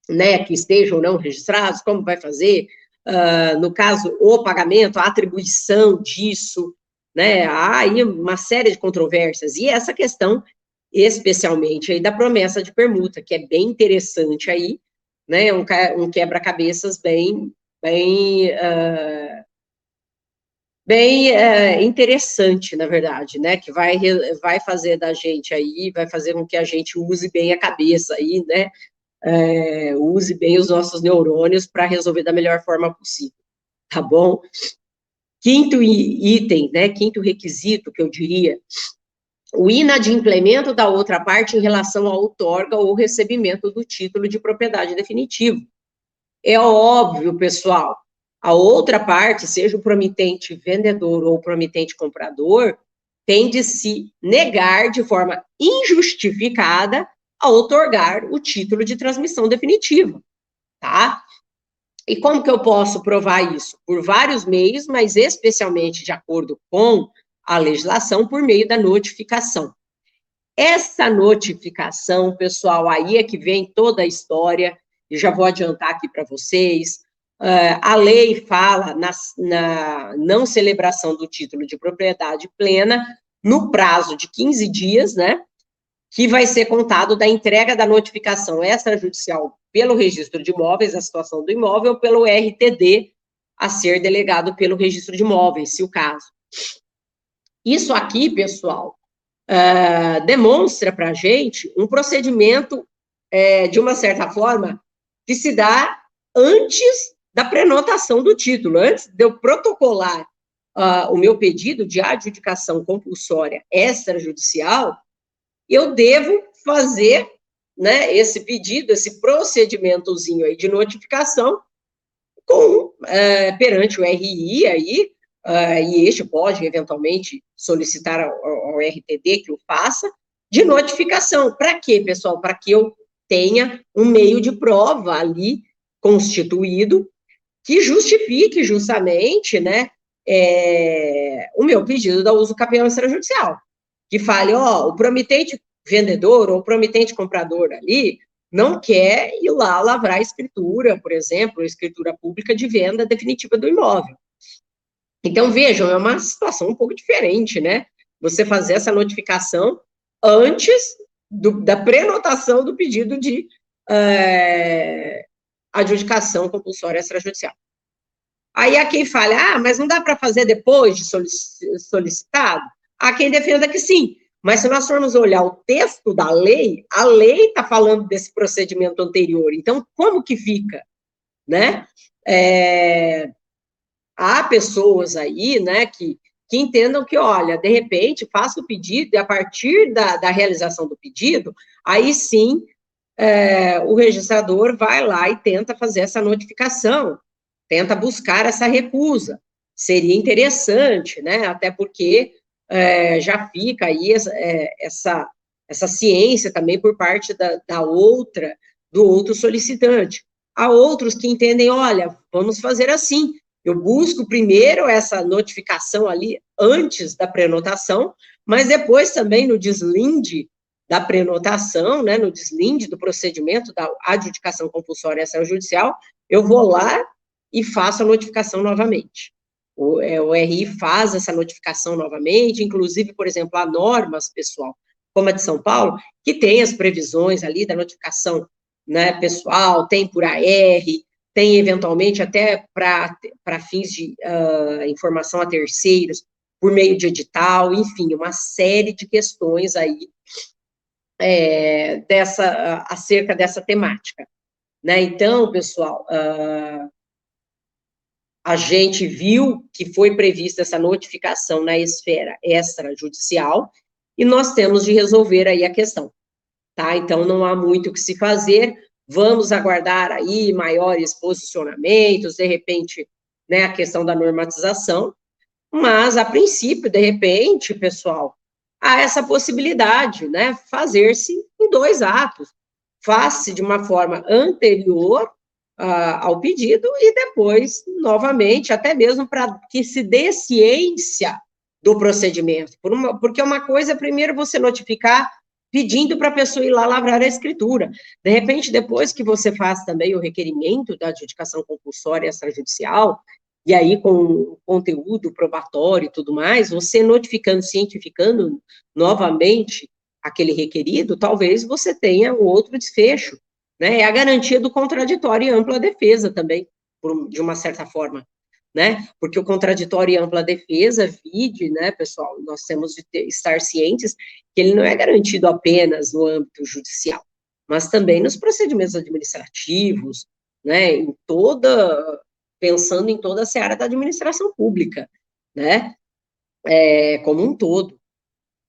né? Que estejam ou não registrados, como vai fazer? No caso, o pagamento, a atribuição disso, né? Há aí uma série de controvérsias. E essa questão, especialmente aí da promessa de permuta, que é bem interessante aí, né? Um quebra-cabeças bem interessante, na verdade, né, que vai fazer da gente aí, vai fazer com que a gente use bem a cabeça aí, né, use bem os nossos neurônios para resolver da melhor forma possível, tá bom? Quinto item, né, quinto requisito, que eu diria, o inadimplemento da outra parte em relação à outorga ou recebimento do título de propriedade definitivo. É óbvio, pessoal, a outra parte, seja o promitente vendedor ou o promitente comprador, tem de se negar de forma injustificada a outorgar o título de transmissão definitiva, tá? E como que eu posso provar isso? Por vários meios, mas especialmente de acordo com a legislação, por meio da notificação. Essa notificação, pessoal, aí é que vem toda a história, e já vou adiantar aqui para vocês. A lei fala na não celebração do título de propriedade plena no prazo de 15 dias, né, que vai ser contado da entrega da notificação extrajudicial pelo registro de imóveis, a situação do imóvel, ou pelo RTD a ser delegado pelo registro de imóveis, se o caso. Isso aqui, pessoal, demonstra para a gente um procedimento, de uma certa forma, que se dá antes da prenotação do título, antes de eu protocolar o meu pedido de adjudicação compulsória extrajudicial, eu devo fazer, né, esse pedido, esse procedimentozinho aí de notificação perante o RI aí, e este pode, eventualmente, solicitar ao RTD que o faça, de notificação. Para quê, pessoal? Para que eu tenha um meio de prova ali constituído que justifique justamente, né, o meu pedido da uso cambial extrajudicial, que fale, ó, o promitente vendedor ou o promitente comprador ali não quer ir lá lavrar a escritura, por exemplo, a escritura pública de venda definitiva do imóvel. Então, vejam, é uma situação um pouco diferente, né? Você fazer essa notificação antes da prenotação do pedido de adjudicação compulsória extrajudicial. Aí há quem fale, mas não dá para fazer depois de solicitado? Há quem defenda que sim, mas se nós formos olhar o texto da lei, a lei está falando desse procedimento anterior, então como que fica, né? Há pessoas aí, né, que entendam que, olha, de repente, faça o pedido e a partir da realização do pedido, aí sim, o registrador vai lá e tenta fazer essa notificação, tenta buscar essa recusa. Seria interessante, né, até porque já fica aí essa ciência também por parte do outro solicitante. Há outros que entendem, olha, vamos fazer assim, eu busco primeiro essa notificação ali antes da prenotação, mas depois também no deslinde da prenotação, né, no deslinde do procedimento da adjudicação compulsória extrajudicial, eu vou lá e faço a notificação novamente. O RI faz essa notificação novamente, inclusive, por exemplo, há normas, pessoal, como a de São Paulo, que tem as previsões ali da notificação, né, pessoal, tem por AR, tem eventualmente até para fins de informação a terceiros, por meio de edital, enfim, uma série de questões aí acerca dessa temática. Né? Então, pessoal, a gente viu que foi prevista essa notificação na esfera extrajudicial e nós temos de resolver aí a questão. Tá? Então, não há muito o que se fazer, vamos aguardar aí maiores posicionamentos, de repente, né, a questão da normatização, mas, a princípio, de repente, pessoal, há essa possibilidade, né, fazer-se em 2 atos, faz-se de uma forma anterior ao pedido e depois, novamente, até mesmo para que se dê ciência do procedimento, porque uma coisa é primeiro você notificar pedindo para a pessoa ir lá lavrar a escritura. De repente, depois que você faz também o requerimento da adjudicação compulsória extrajudicial, e aí com conteúdo probatório e tudo mais, você notificando, cientificando novamente aquele requerido, talvez você tenha um outro desfecho, né? É a garantia do contraditório e ampla defesa também, de uma certa forma, né? Porque o contraditório e ampla defesa, vide, né, pessoal, nós temos de estar cientes que ele não é garantido apenas no âmbito judicial, mas também nos procedimentos administrativos, né, pensando em toda a seara da administração pública, né, como um todo.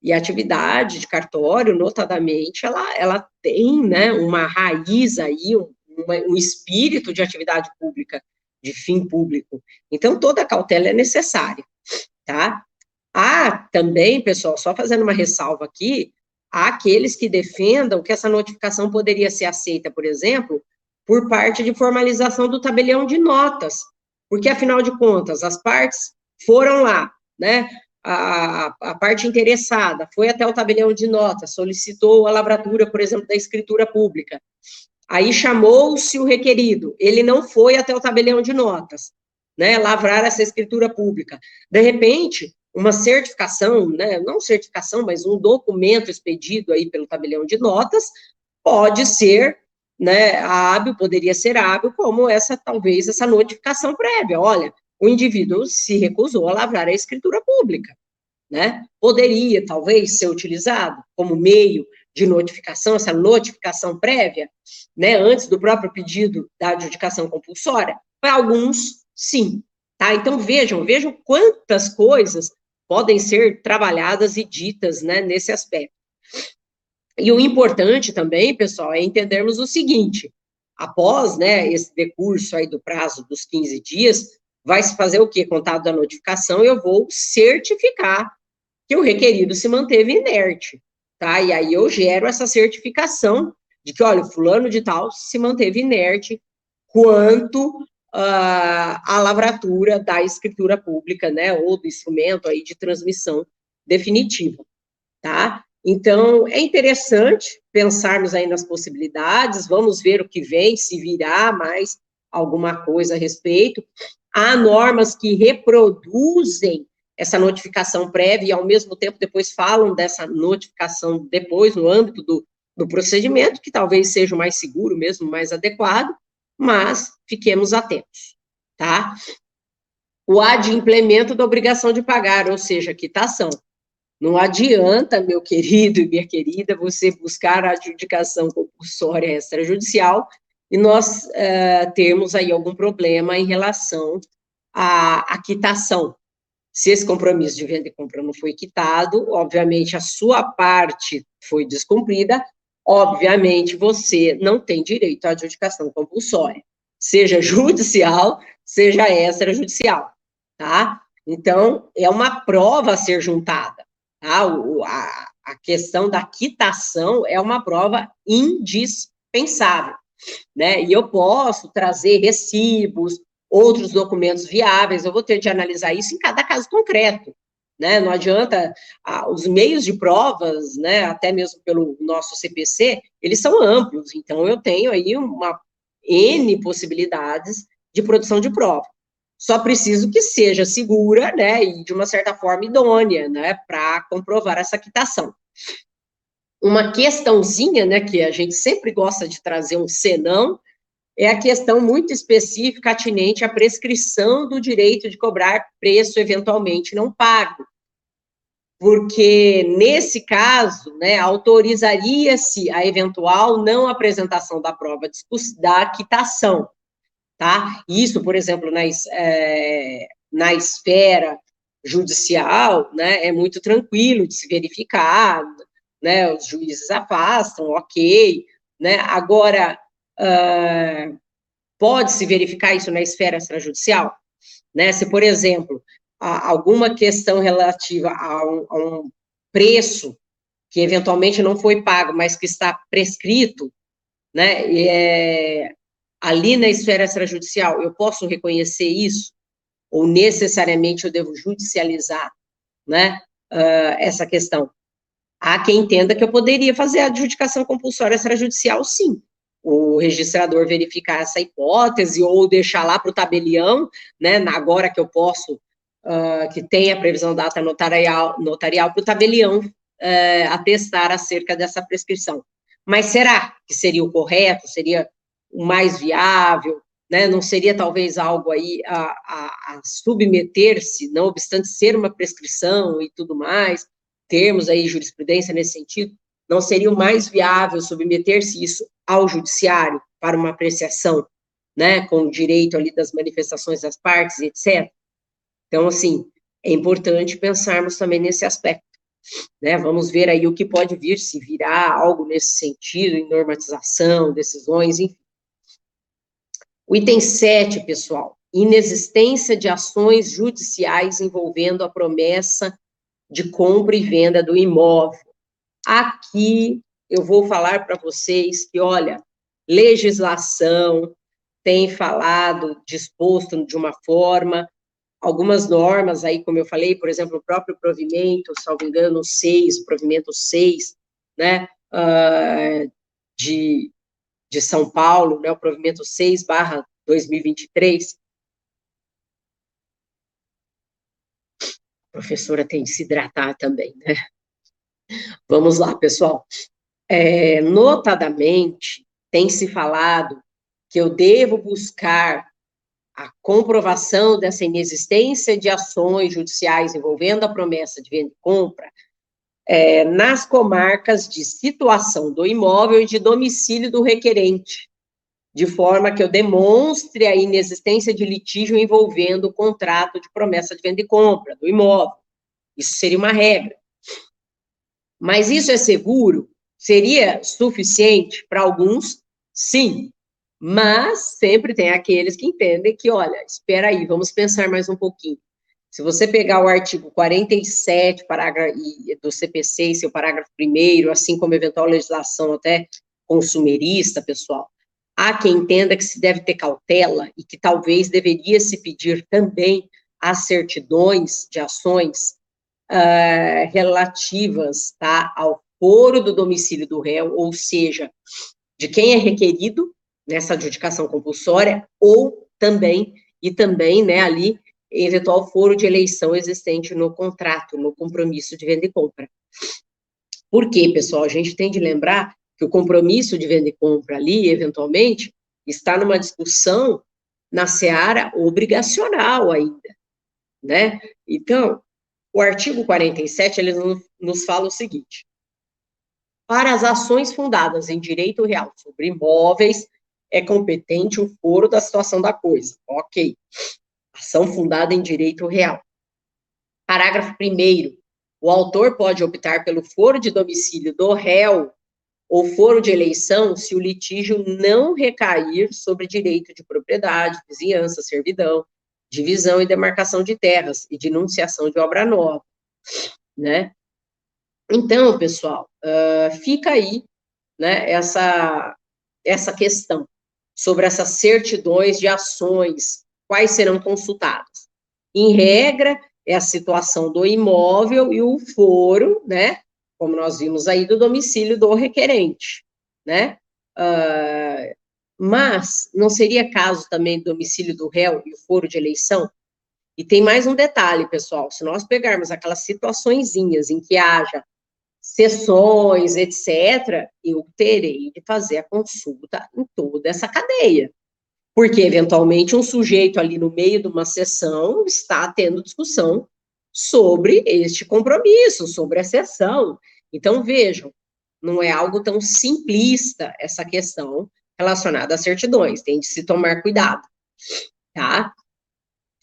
E a atividade de cartório, notadamente, ela tem, né, uma raiz aí, um espírito de atividade pública, de fim público. Então, toda cautela é necessária, tá? Há também, pessoal, só fazendo uma ressalva aqui, há aqueles que defendam que essa notificação poderia ser aceita, por exemplo, por parte de formalização do tabelião de notas, porque, afinal de contas, as partes foram lá, né? A parte interessada foi até o tabelião de notas, solicitou a lavratura, por exemplo, da escritura pública. Aí chamou-se o requerido, ele não foi até o tabelião de notas, né, lavrar essa escritura pública. De repente, uma certificação, né, não certificação, mas um documento expedido aí pelo tabelião de notas, pode ser, né, hábil, poderia ser hábil, como talvez essa notificação prévia. Olha, o indivíduo se recusou a lavrar a escritura pública, né? Poderia, talvez, ser utilizado como meio de notificação, essa notificação prévia, né, antes do próprio pedido da adjudicação compulsória? Para alguns, sim. Tá? Então, vejam quantas coisas podem ser trabalhadas e ditas, né, nesse aspecto. E o importante também, pessoal, é entendermos o seguinte: após, né, esse decurso aí do prazo dos 15 dias, vai se fazer o quê? Contato da notificação, eu vou certificar que o requerido se manteve inerte, tá? E aí eu gero essa certificação de que, olha, o fulano de tal se manteve inerte quanto a lavratura da escritura pública, né, ou do instrumento aí de transmissão definitiva, tá? Então, é interessante pensarmos aí nas possibilidades, vamos ver o que vem, se virá mais alguma coisa a respeito. Há normas que reproduzem essa notificação prévia e, ao mesmo tempo, depois falam dessa notificação depois, no âmbito do procedimento, que talvez seja o mais seguro mesmo, mais adequado, mas fiquemos atentos, tá? O adimplemento da obrigação de pagar, ou seja, quitação. Não adianta, meu querido e minha querida, você buscar a adjudicação compulsória extrajudicial e nós termos aí algum problema em relação à quitação. Se esse compromisso de venda e compra não foi quitado, obviamente a sua parte foi descumprida, obviamente você não tem direito à adjudicação compulsória, seja judicial, seja extrajudicial, tá? Então, é uma prova a ser juntada, tá? A questão da quitação é uma prova indispensável, né? E eu posso trazer recibos, outros documentos viáveis, eu vou ter de analisar isso em cada caso concreto, né? Não adianta, os meios de provas, né, até mesmo pelo nosso CPC, eles são amplos, então eu tenho aí uma N possibilidades de produção de prova. Só preciso que seja segura, né, e de uma certa forma idônea, né, para comprovar essa quitação. Uma questãozinha, né, que a gente sempre gosta de trazer um senão, é a questão muito específica atinente à prescrição do direito de cobrar preço eventualmente não pago. Porque, nesse caso, né, autorizaria-se a eventual não apresentação da prova da quitação, tá? Isso, por exemplo, na esfera judicial, né, é muito tranquilo de se verificar, né, os juízes afastam, ok, né, agora, pode-se verificar isso na esfera extrajudicial, né, se, por exemplo, alguma questão relativa a um preço que eventualmente não foi pago, mas que está prescrito, né, ali na esfera extrajudicial, eu posso reconhecer isso, ou necessariamente eu devo judicializar, né, essa questão? Há quem entenda que eu poderia fazer a adjudicação compulsória extrajudicial, sim. O registrador verificar essa hipótese, ou deixar lá para o tabelião, né, agora que eu posso, que tem a previsão da ata notarial para o tabelião atestar acerca dessa prescrição. Mas será que seria o correto, seria o mais viável, né? Não seria talvez algo aí a submeter-se, não obstante ser uma prescrição e tudo mais, termos aí jurisprudência nesse sentido, não seria o mais viável submeter-se isso ao judiciário para uma apreciação, né, com o direito ali das manifestações das partes, etc. Então, assim, é importante pensarmos também nesse aspecto, né, vamos ver aí o que pode vir, se virá algo nesse sentido, em normatização, decisões, enfim. O item 7, pessoal, inexistência de ações judiciais envolvendo a promessa de compra e venda do imóvel. Aqui eu vou falar para vocês que, olha, legislação tem falado, disposto de uma forma, algumas normas aí, como eu falei, por exemplo, o próprio provimento, salvo engano, provimento 6, né, de São Paulo, né, o provimento 6/2023, a professora tem de se hidratar também, né? Vamos lá, pessoal. Notadamente, tem se falado que eu devo buscar a comprovação dessa inexistência de ações judiciais envolvendo a promessa de venda e compra nas comarcas de situação do imóvel e de domicílio do requerente, de forma que eu demonstre a inexistência de litígio envolvendo o contrato de promessa de venda e compra do imóvel. Isso seria uma regra. Mas isso é seguro? Seria suficiente para alguns? Sim. Mas sempre tem aqueles que entendem que, olha, espera aí, vamos pensar mais um pouquinho. Se você pegar o artigo 47 do CPC, seu parágrafo 1º, assim como eventual legislação até consumerista, pessoal, Há quem entenda que se deve ter cautela e que talvez deveria se pedir também as certidões de ações relativas, tá, ao foro do domicílio do réu, ou seja, de quem é requerido nessa adjudicação compulsória, ou também, né, ali, eventual foro de eleição existente no contrato, no compromisso de venda e compra. Por quê, pessoal? A gente tem de lembrar que o compromisso de venda e compra ali, eventualmente, está numa discussão na seara obrigacional ainda, né? Então, o artigo 47, ele nos fala o seguinte: para as ações fundadas em direito real sobre imóveis, é competente o foro da situação da coisa. Ok. Ação fundada em direito real. Parágrafo 1º. O autor pode optar pelo foro de domicílio do réu ou foro de eleição se o litígio não recair sobre direito de propriedade, vizinhança, servidão, divisão e demarcação de terras e denunciação de obra nova, né? Então, pessoal, fica aí, né, essa questão sobre essas certidões de ações, quais serão consultadas. Em regra, é a situação do imóvel e o foro, né, como nós vimos aí, do domicílio do requerente, né? Mas não seria caso também do domicílio do réu e o foro de eleição? E tem mais um detalhe, pessoal, se nós pegarmos aquelas situaçõezinhas em que haja sessões, etc., eu terei de fazer a consulta em toda essa cadeia. Porque, eventualmente, um sujeito ali no meio de uma sessão está tendo discussão sobre este compromisso, sobre a sessão. Então, vejam, não é algo tão simplista essa questão relacionada às certidões, tem de se tomar cuidado, tá?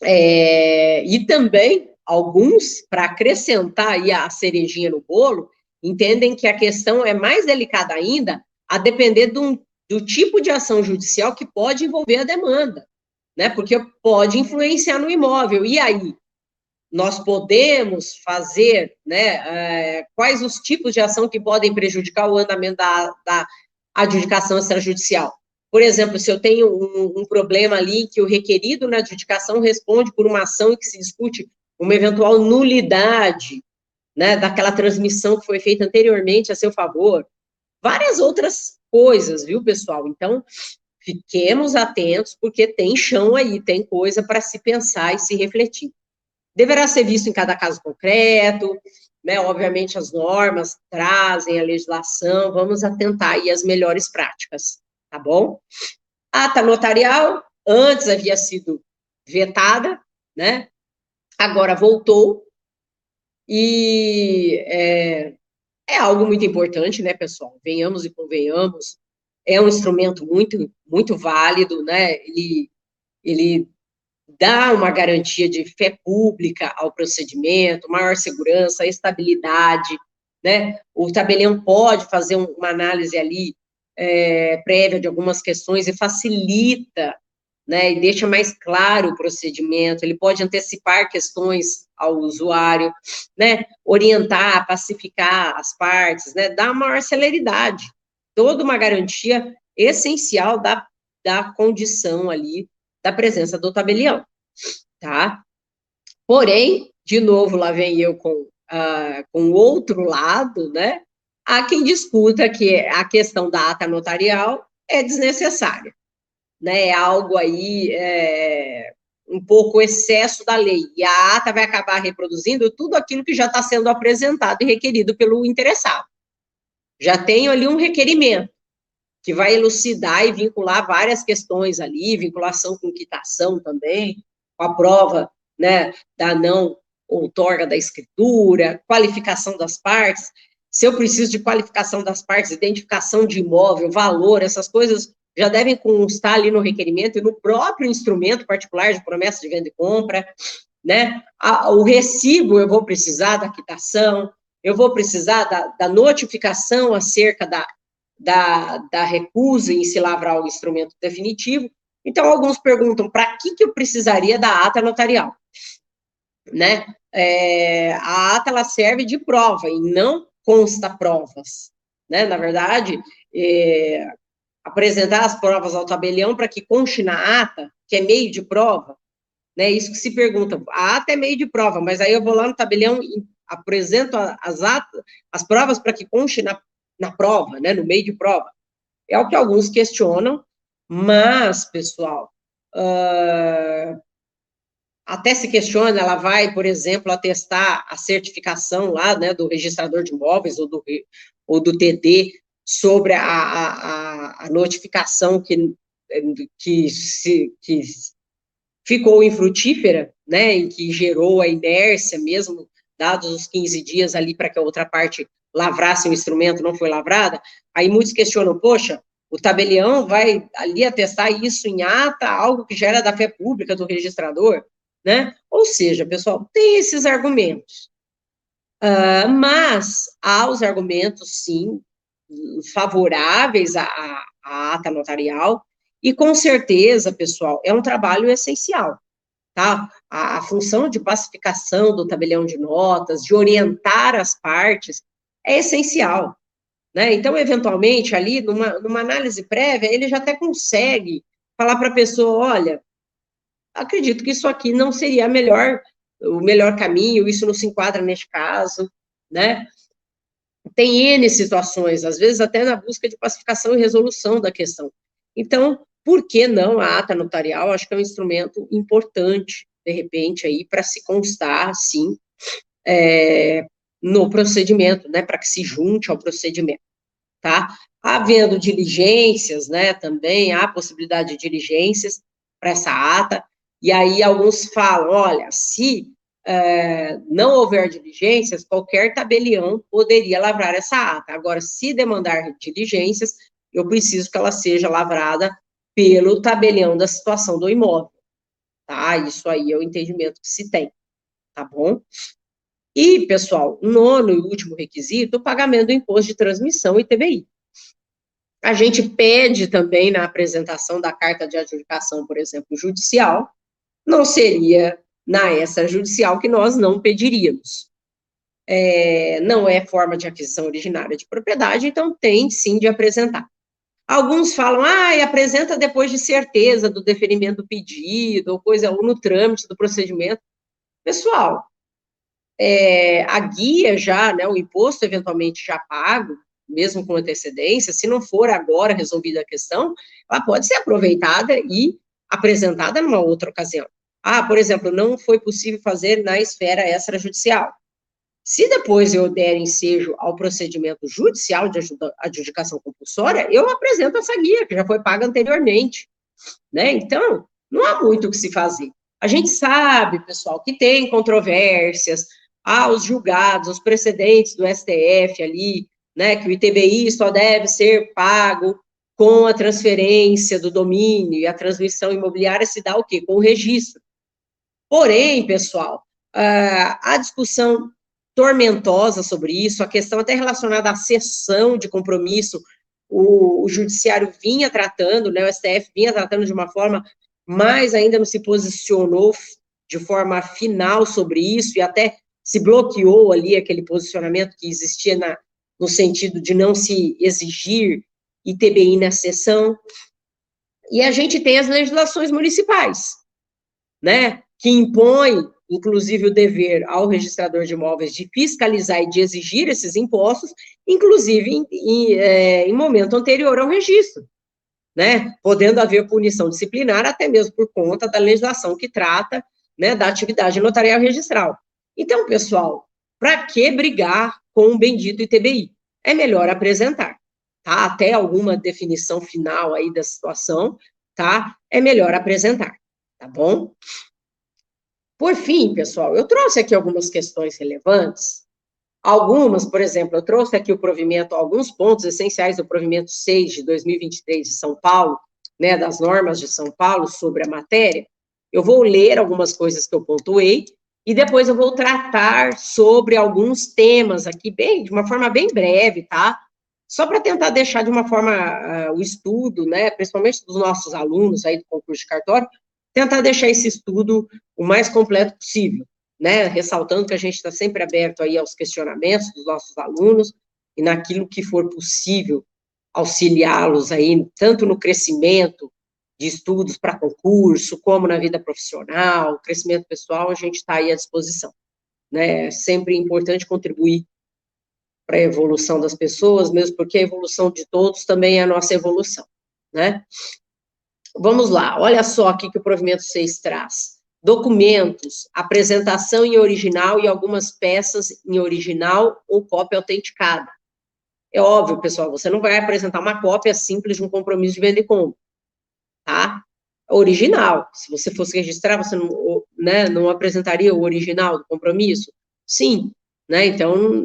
E também, alguns, para acrescentar aí a cerejinha no bolo, entendem que a questão é mais delicada ainda, a depender do tipo de ação judicial que pode envolver a demanda, né? Porque pode influenciar no imóvel. E aí, nós podemos fazer, né? Quais os tipos de ação que podem prejudicar o andamento da adjudicação extrajudicial? Por exemplo, se eu tenho um problema ali que o requerido na adjudicação responde por uma ação em que se discute uma eventual nulidade, né, daquela transmissão que foi feita anteriormente a seu favor, várias outras coisas, viu, pessoal? Então, fiquemos atentos, porque tem chão aí, tem coisa para se pensar e se refletir. Deverá ser visto em cada caso concreto, né? Obviamente, as normas trazem a legislação, vamos atentar aí às melhores práticas, tá bom? Ata notarial, antes havia sido vetada, né? Agora voltou, e é algo muito importante, né, pessoal? Venhamos e convenhamos, é um instrumento muito, muito válido, né? Ele dá uma garantia de fé pública ao procedimento, maior segurança, estabilidade, né? O tabelião pode fazer uma análise ali prévia de algumas questões e facilita, né? E deixa mais claro o procedimento, ele pode antecipar questões ao usuário, né? Orientar, pacificar as partes, né? Dar maior celeridade, toda uma garantia essencial da condição ali da presença do tabelião, tá? Porém, de novo, lá vem eu com o outro lado, né? Há quem discuta que a questão da ata notarial é desnecessária, né? É algo aí, um pouco excesso da lei, e a ata vai acabar reproduzindo tudo aquilo que já está sendo apresentado e requerido pelo interessado. Já tenho ali um requerimento, que vai elucidar e vincular várias questões ali, vinculação com quitação também, com a prova, né, da não outorga da escritura, qualificação das partes. Se eu preciso de qualificação das partes, identificação de imóvel, valor, essas coisas já devem constar ali no requerimento e no próprio instrumento particular de promessa de venda e compra, né? O recibo eu vou precisar da quitação, eu vou precisar da notificação acerca da recusa em se lavrar o instrumento definitivo. Então, alguns perguntam, para que eu precisaria da ata notarial? Né? A ata, ela serve de prova, e não consta provas, né? Na verdade, apresentar as provas ao tabelião para que conste na ata, que é meio de prova, né? Isso que se pergunta. A ata é meio de prova, mas aí eu vou lá no tabelião e apresento as provas para que conste na prova, né? No meio de prova. É o que alguns questionam, mas, pessoal, até se questiona, ela vai, por exemplo, atestar a certificação lá, né, do registrador de imóveis ou do TD sobre a notificação que ficou infrutífera, né, e que gerou a inércia, mesmo dados os 15 dias ali para que a outra parte lavrasse o instrumento, não foi lavrada. Aí muitos questionam, poxa, o tabelião vai ali atestar isso em ata, algo que já era da fé pública do registrador, né? Ou seja, pessoal, tem esses argumentos. Mas há os argumentos, sim, favoráveis à ata notarial, e com certeza, pessoal, é um trabalho essencial, tá? A função de pacificação do tabelião de notas, de orientar as partes, é essencial, né? Então, eventualmente, ali, numa análise prévia, ele já até consegue falar para a pessoa, olha, acredito que isso aqui não seria o melhor caminho, isso não se enquadra neste caso, né? Tem N situações, às vezes até na busca de pacificação e resolução da questão. Então, por que não a ata notarial? Acho que é um instrumento importante, de repente, aí, para se constar, sim, no procedimento, né, para que se junte ao procedimento, tá? Havendo diligências, né, também há possibilidade de diligências para essa ata, e aí alguns falam, olha, se não houver diligências, qualquer tabelião poderia lavrar essa ata. Agora, se demandar diligências, eu preciso que ela seja lavrada pelo tabelião da situação do imóvel, tá? Isso aí é o entendimento que se tem, tá bom? E, pessoal, nono e último requisito, o pagamento do imposto de transmissão e ITBI. A gente pede também na apresentação da carta de adjudicação, por exemplo, judicial, não seria na extrajudicial que nós não pediríamos. Não é forma de aquisição originária de propriedade, então tem sim de apresentar. Alguns falam, apresenta depois de certeza do deferimento do pedido, ou no trâmite do procedimento. Pessoal, a guia já, né, o imposto eventualmente já pago, mesmo com antecedência, se não for agora resolvida a questão, ela pode ser aproveitada e apresentada numa outra ocasião. Por exemplo, não foi possível fazer na esfera extrajudicial. Se depois eu der ensejo ao procedimento judicial de adjudicação compulsória, eu apresento essa guia, que já foi paga anteriormente, né? Então, não há muito o que se fazer. A gente sabe, pessoal, que tem controvérsias, os julgados, os precedentes do STF ali, né, que o ITBI só deve ser pago com a transferência do domínio, e a transmissão imobiliária se dá o quê? Com o registro. Porém, pessoal, a discussão tormentosa sobre isso, a questão até relacionada à cessão de compromisso, o judiciário vinha tratando, né, o STF vinha tratando de uma forma, mas ainda não se posicionou de forma final sobre isso, e até se bloqueou ali aquele posicionamento que existia no sentido de não se exigir ITBI na cessão. E a gente tem as legislações municipais, né, que impõem, inclusive, o dever ao registrador de imóveis de fiscalizar e de exigir esses impostos, inclusive em momento anterior ao registro, né, podendo haver punição disciplinar até mesmo por conta da legislação que trata, né, da atividade notarial registral. Então, pessoal, para que brigar com o bendito ITBI? É melhor apresentar, tá? Até alguma definição final aí da situação, tá? É melhor apresentar, tá bom? Por fim, pessoal, eu trouxe aqui algumas questões relevantes. Algumas, por exemplo, eu trouxe aqui alguns pontos essenciais do provimento 6 de 2023 de São Paulo, né, das normas de São Paulo sobre a matéria. Eu vou ler algumas coisas que eu pontuei e depois eu vou tratar sobre alguns temas aqui, de uma forma bem breve, tá? Só para tentar deixar de uma forma o estudo, né, principalmente dos nossos alunos aí do concurso de cartório, tentar deixar esse estudo o mais completo possível, né, ressaltando que a gente está sempre aberto aí aos questionamentos dos nossos alunos e naquilo que for possível auxiliá-los aí, tanto no crescimento de estudos para concurso, como na vida profissional, crescimento pessoal, a gente está aí à disposição, né? É sempre importante contribuir para a evolução das pessoas, mesmo porque a evolução de todos também é a nossa evolução, né? Vamos lá, olha só aqui que o provimento 6 traz. Documentos, apresentação em original e algumas peças em original ou cópia autenticada. É óbvio, pessoal, você não vai apresentar uma cópia simples de um compromisso de venda e compra, tá? Original. Se você fosse registrar, você não, né, não apresentaria o original do compromisso? Sim, né? Então,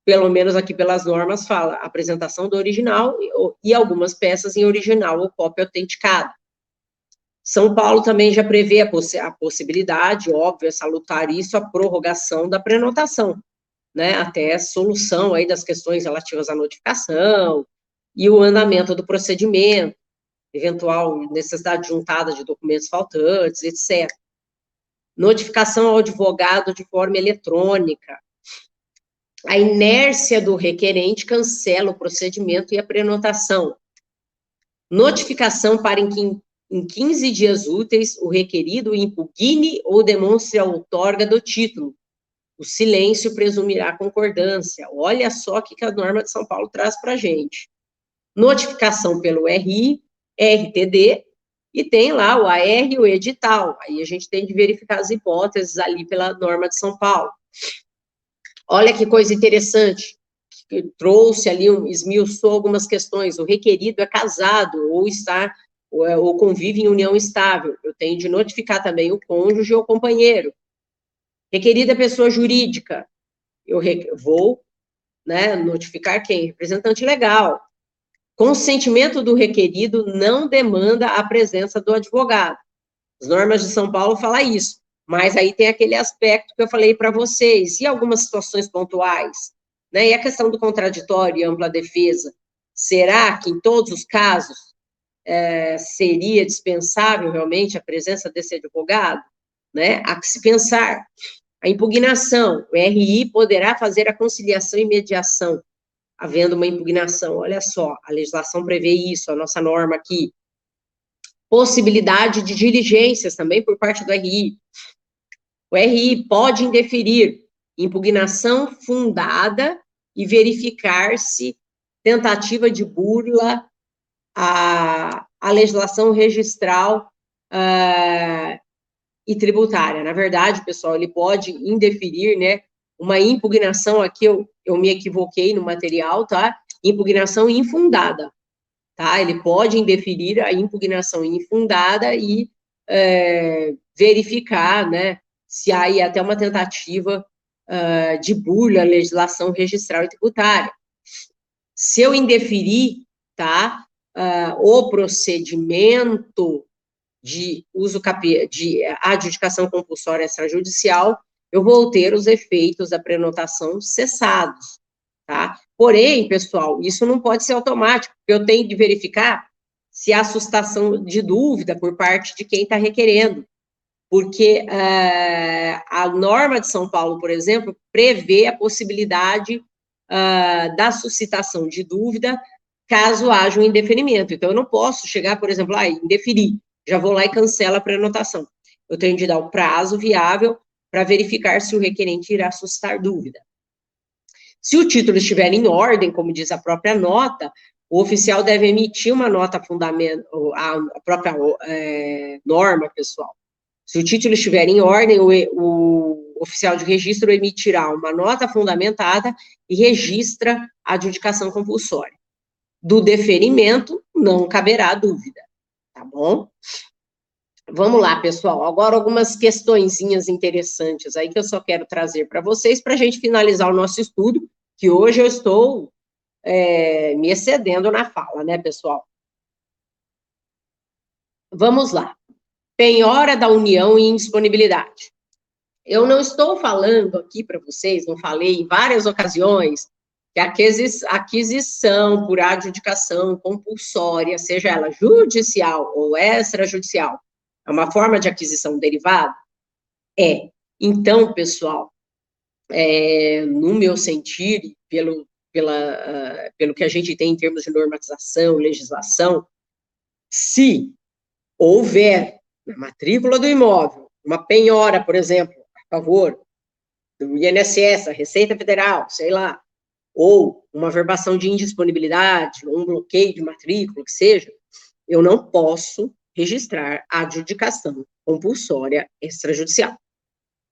pelo menos aqui pelas normas, fala apresentação do original e algumas peças em original ou cópia autenticada. São Paulo também já prevê a possibilidade, óbvio, é salutar isso, a prorrogação da prenotação, né, até a solução aí das questões relativas à notificação e o andamento do procedimento, eventual necessidade juntada de documentos faltantes, etc. Notificação ao advogado de forma eletrônica. A inércia do requerente cancela o procedimento e a prenotação. Notificação para em 15 dias úteis o requerido impugne ou demonstre a outorga do título. O silêncio presumirá concordância. Olha só o que a norma de São Paulo traz para a gente. Notificação pelo RI, RTD, e tem lá o AR e o edital. Aí a gente tem de verificar as hipóteses ali pela norma de São Paulo. Olha que coisa interessante, que trouxe ali, esmiuçou algumas questões. O requerido é casado ou convive em união estável. Eu tenho de notificar também o cônjuge ou companheiro. Requerida pessoa jurídica, eu vou, né, notificar quem? Representante legal. Consentimento do requerido não demanda a presença do advogado. As normas de São Paulo falam isso, mas aí tem aquele aspecto que eu falei para vocês, e algumas situações pontuais, né, e a questão do contraditório e ampla defesa, será que em todos os casos seria dispensável realmente a presença desse advogado? Né? Há que se pensar. A impugnação, o RI poderá fazer a conciliação e mediação, havendo uma impugnação. Olha só, a legislação prevê isso, a nossa norma aqui. Possibilidade de diligências também por parte do RI. O RI pode indeferir impugnação fundada e verificar se tentativa de burla à legislação registral e tributária. Na verdade, pessoal, ele pode indeferir, né, uma impugnação, aqui eu me equivoquei no material, tá? Impugnação infundada, tá? Ele pode indeferir a impugnação infundada e verificar, né, se há aí até uma tentativa de burla à legislação registral e tributária. Se eu indeferir, tá, o procedimento de de adjudicação compulsória extrajudicial, eu vou ter os efeitos da prenotação cessados, tá? Porém, pessoal, isso não pode ser automático, porque eu tenho de verificar se há sustação de dúvida por parte de quem está requerendo, porque a norma de São Paulo, por exemplo, prevê a possibilidade da suscitação de dúvida caso haja um indeferimento. Então, eu não posso chegar, por exemplo, indeferir, já vou lá e cancelo a prenotação. Eu tenho de dar o prazo viável para verificar se o requerente irá suscitar dúvida. Se o título estiver em ordem, como diz a própria nota, o oficial deve emitir uma nota fundamental, a própria norma, pessoal. Se o título estiver em ordem, o oficial de registro emitirá uma nota fundamentada e registra a adjudicação compulsória. Do deferimento, não caberá dúvida, tá bom? Vamos lá, pessoal. Agora, algumas questõezinhas interessantes aí que eu só quero trazer para vocês, para a gente finalizar o nosso estudo, que hoje eu estou me excedendo na fala, né, pessoal? Vamos lá. Penhora da união e indisponibilidade. Eu não estou falando aqui para vocês, não falei em várias ocasiões, que a aquisição por adjudicação compulsória, seja ela judicial ou extrajudicial, é uma forma de aquisição derivada? Então, pessoal, no meu sentir, pelo pelo que a gente tem em termos de normatização, legislação, se houver na matrícula do imóvel uma penhora, por exemplo, a favor do INSS, a Receita Federal, sei lá, ou uma verbação de indisponibilidade, ou um bloqueio de matrícula, que seja, eu não posso registrar a adjudicação compulsória extrajudicial.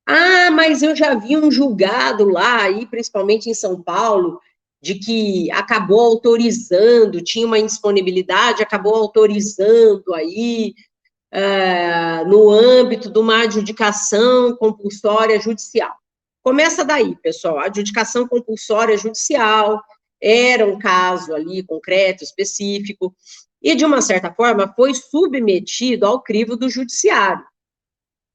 Ah, mas eu já vi um julgado lá, aí, principalmente em São Paulo, de que acabou autorizando, tinha uma indisponibilidade, acabou autorizando aí, no âmbito de uma adjudicação compulsória judicial. Começa daí, pessoal, a adjudicação compulsória judicial era um caso ali concreto, específico, e, de uma certa forma, foi submetido ao crivo do judiciário.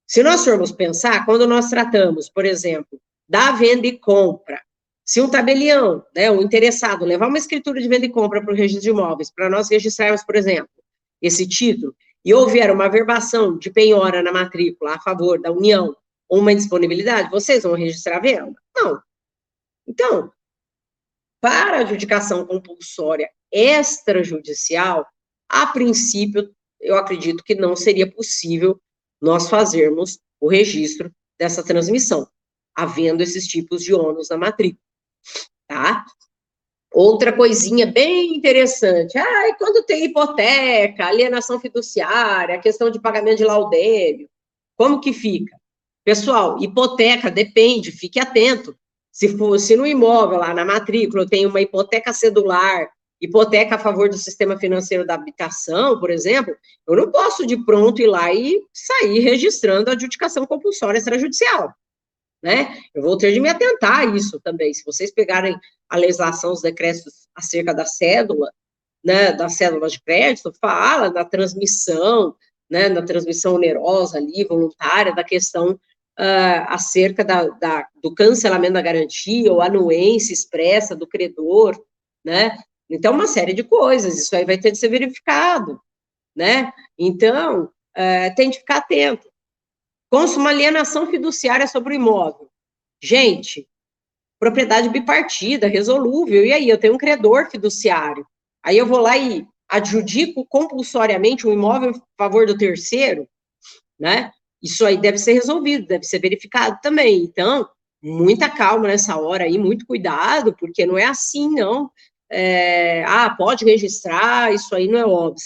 Se nós formos pensar, quando nós tratamos, por exemplo, da venda e compra, se um tabelião, né, um interessado, levar uma escritura de venda e compra para o registro de imóveis, para nós registrarmos, por exemplo, esse título, e houver uma verbação de penhora na matrícula a favor da União, ou uma indisponibilidade, vocês vão registrar a venda? Não. Então, para a adjudicação compulsória extrajudicial, a princípio, eu acredito que não seria possível nós fazermos o registro dessa transmissão, havendo esses tipos de ônus na matrícula, tá? Outra coisinha bem interessante, e quando tem hipoteca, alienação fiduciária, questão de pagamento de laudêmio, como que fica? Pessoal, hipoteca depende, fique atento. Se no imóvel, lá na matrícula, eu tenho uma hipoteca cedular, hipoteca a favor do sistema financeiro da habitação, por exemplo, eu não posso de pronto ir lá e sair registrando a adjudicação compulsória extrajudicial, né? Eu vou ter de me atentar a isso também. Se vocês pegarem a legislação, os decretos acerca da cédula, né, da cédula de crédito, fala da transmissão, né, da transmissão onerosa ali, voluntária, da questão acerca do cancelamento da garantia, ou anuência expressa do credor, né? Então, uma série de coisas, isso aí vai ter de ser verificado, né? Então, tem de ficar atento. Consta uma alienação fiduciária sobre o imóvel. Gente, propriedade bipartida, resolúvel, e aí, eu tenho um credor fiduciário, aí eu vou lá e adjudico compulsoriamente um imóvel em favor do terceiro, né? Isso aí deve ser resolvido, deve ser verificado também. Então, muita calma nessa hora aí, muito cuidado, porque não é assim, não. Pode registrar, isso aí não é óbvio,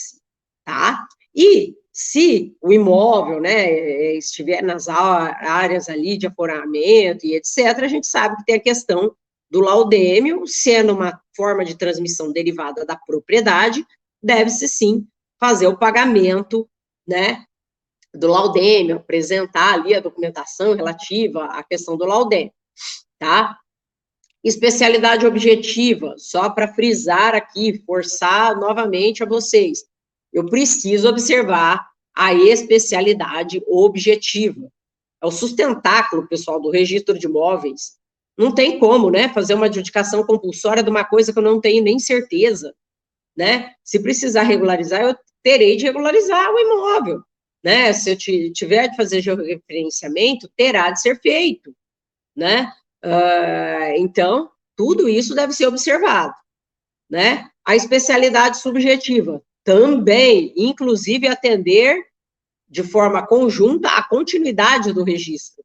tá? E se o imóvel, né, estiver nas áreas ali de aforamento e etc., a gente sabe que tem a questão do laudêmio, sendo uma forma de transmissão derivada da propriedade, deve-se sim fazer o pagamento, né, do laudêmio, apresentar ali a documentação relativa à questão do laudêmio, tá? Especialidade objetiva, só para frisar aqui, forçar novamente a vocês, eu preciso observar a especialidade objetiva. É o sustentáculo, pessoal, do registro de imóveis. Não tem como, né, fazer uma adjudicação compulsória de uma coisa que eu não tenho nem certeza, né? Se precisar regularizar, eu terei de regularizar o imóvel, né? Se eu tiver de fazer georreferenciamento, terá de ser feito, né? Então, tudo isso deve ser observado, né? A especialidade subjetiva também, inclusive, atender de forma conjunta a continuidade do registro,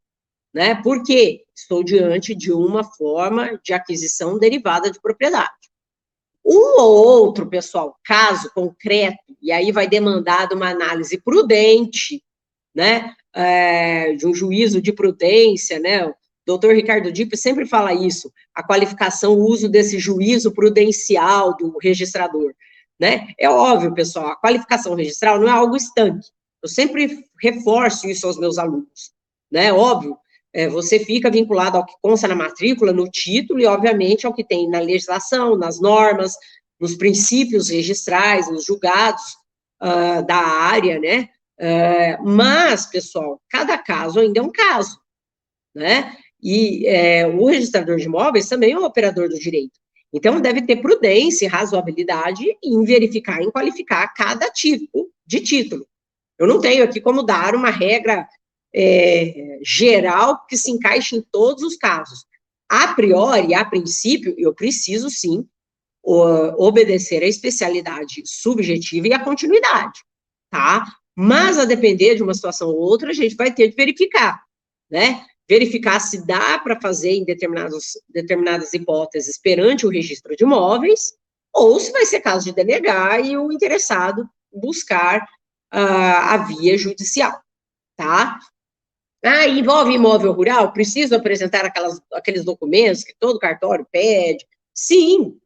né? Porque estou diante de uma forma de aquisição derivada de propriedade. Um ou outro, pessoal, caso concreto, e aí vai demandar uma análise prudente, né, de um juízo de prudência, né, o doutor Ricardo Dipp sempre fala isso, a qualificação, o uso desse juízo prudencial do registrador, né, é óbvio, pessoal, a qualificação registral não é algo estanque, eu sempre reforço isso aos meus alunos, né, óbvio, você fica vinculado ao que consta na matrícula, no título, e, obviamente, ao que tem na legislação, nas normas, nos princípios registrais, nos julgados da área, né? Mas, pessoal, cada caso ainda é um caso, né? E o registrador de imóveis também é um operador do direito. Então, deve ter prudência e razoabilidade em verificar, em qualificar cada tipo de título. Eu não tenho aqui como dar uma regra geral que se encaixe em todos os casos. a priori, a princípio, eu preciso, sim, obedecer à especialidade subjetiva e à continuidade, tá? Mas, a depender de uma situação ou outra, a gente vai ter de verificar, né? Verificar se dá para fazer em determinadas hipóteses perante o registro de imóveis, ou se vai ser caso de denegar e o interessado buscar a via judicial, tá? Envolve imóvel rural? Preciso apresentar aqueles documentos que todo cartório pede? Sim,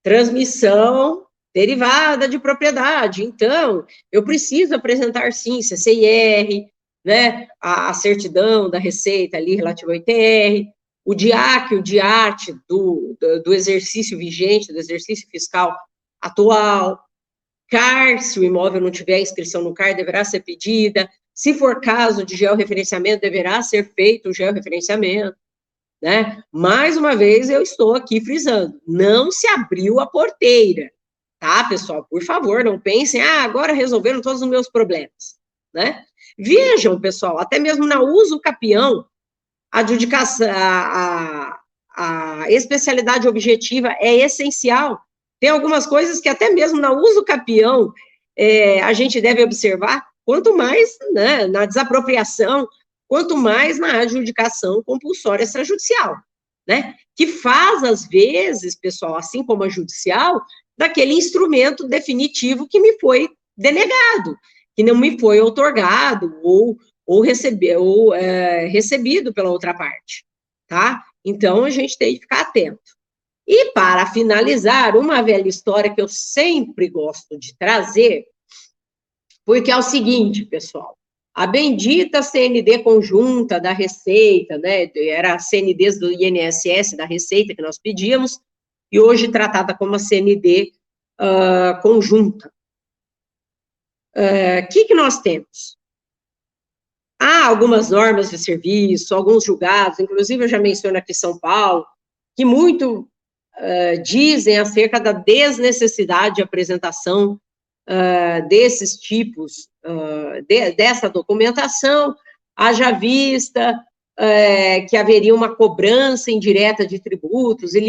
transmissão derivada de propriedade. Então, eu preciso apresentar, sim, CCIR, né, a certidão da Receita ali relativa ao ITR, o DIAC, o DIARTE do exercício vigente, do exercício fiscal atual, CAR, se o imóvel não tiver inscrição no CAR, deverá ser pedida. Se for caso de georreferenciamento, deverá ser feito o georreferenciamento, né? Mais uma vez, eu estou aqui frisando, não se abriu a porteira, tá, pessoal? Por favor, não pensem, agora resolveram todos os meus problemas, né? Vejam, pessoal, até mesmo na uso capião, a adjudicação, a especialidade objetiva é essencial. Tem algumas coisas que até mesmo na uso capião a gente deve observar, quanto mais, né, na desapropriação, quanto mais na adjudicação compulsória extrajudicial, né? Que faz, às vezes, pessoal, assim como a judicial, daquele instrumento definitivo que me foi denegado, que não me foi outorgado ou recebido pela outra parte, tá? Então, a gente tem que ficar atento. E, para finalizar, uma velha história que eu sempre gosto de trazer, porque é o seguinte, pessoal, a bendita CND conjunta da Receita, né, era a CNDs do INSS da Receita que nós pedíamos, e hoje tratada como a CND conjunta. O que nós temos? Há algumas normas de serviço, alguns julgados, inclusive eu já menciono aqui São Paulo, que muito dizem acerca da desnecessidade de apresentação desses tipos, dessa documentação, haja vista que haveria uma cobrança indireta de tributos e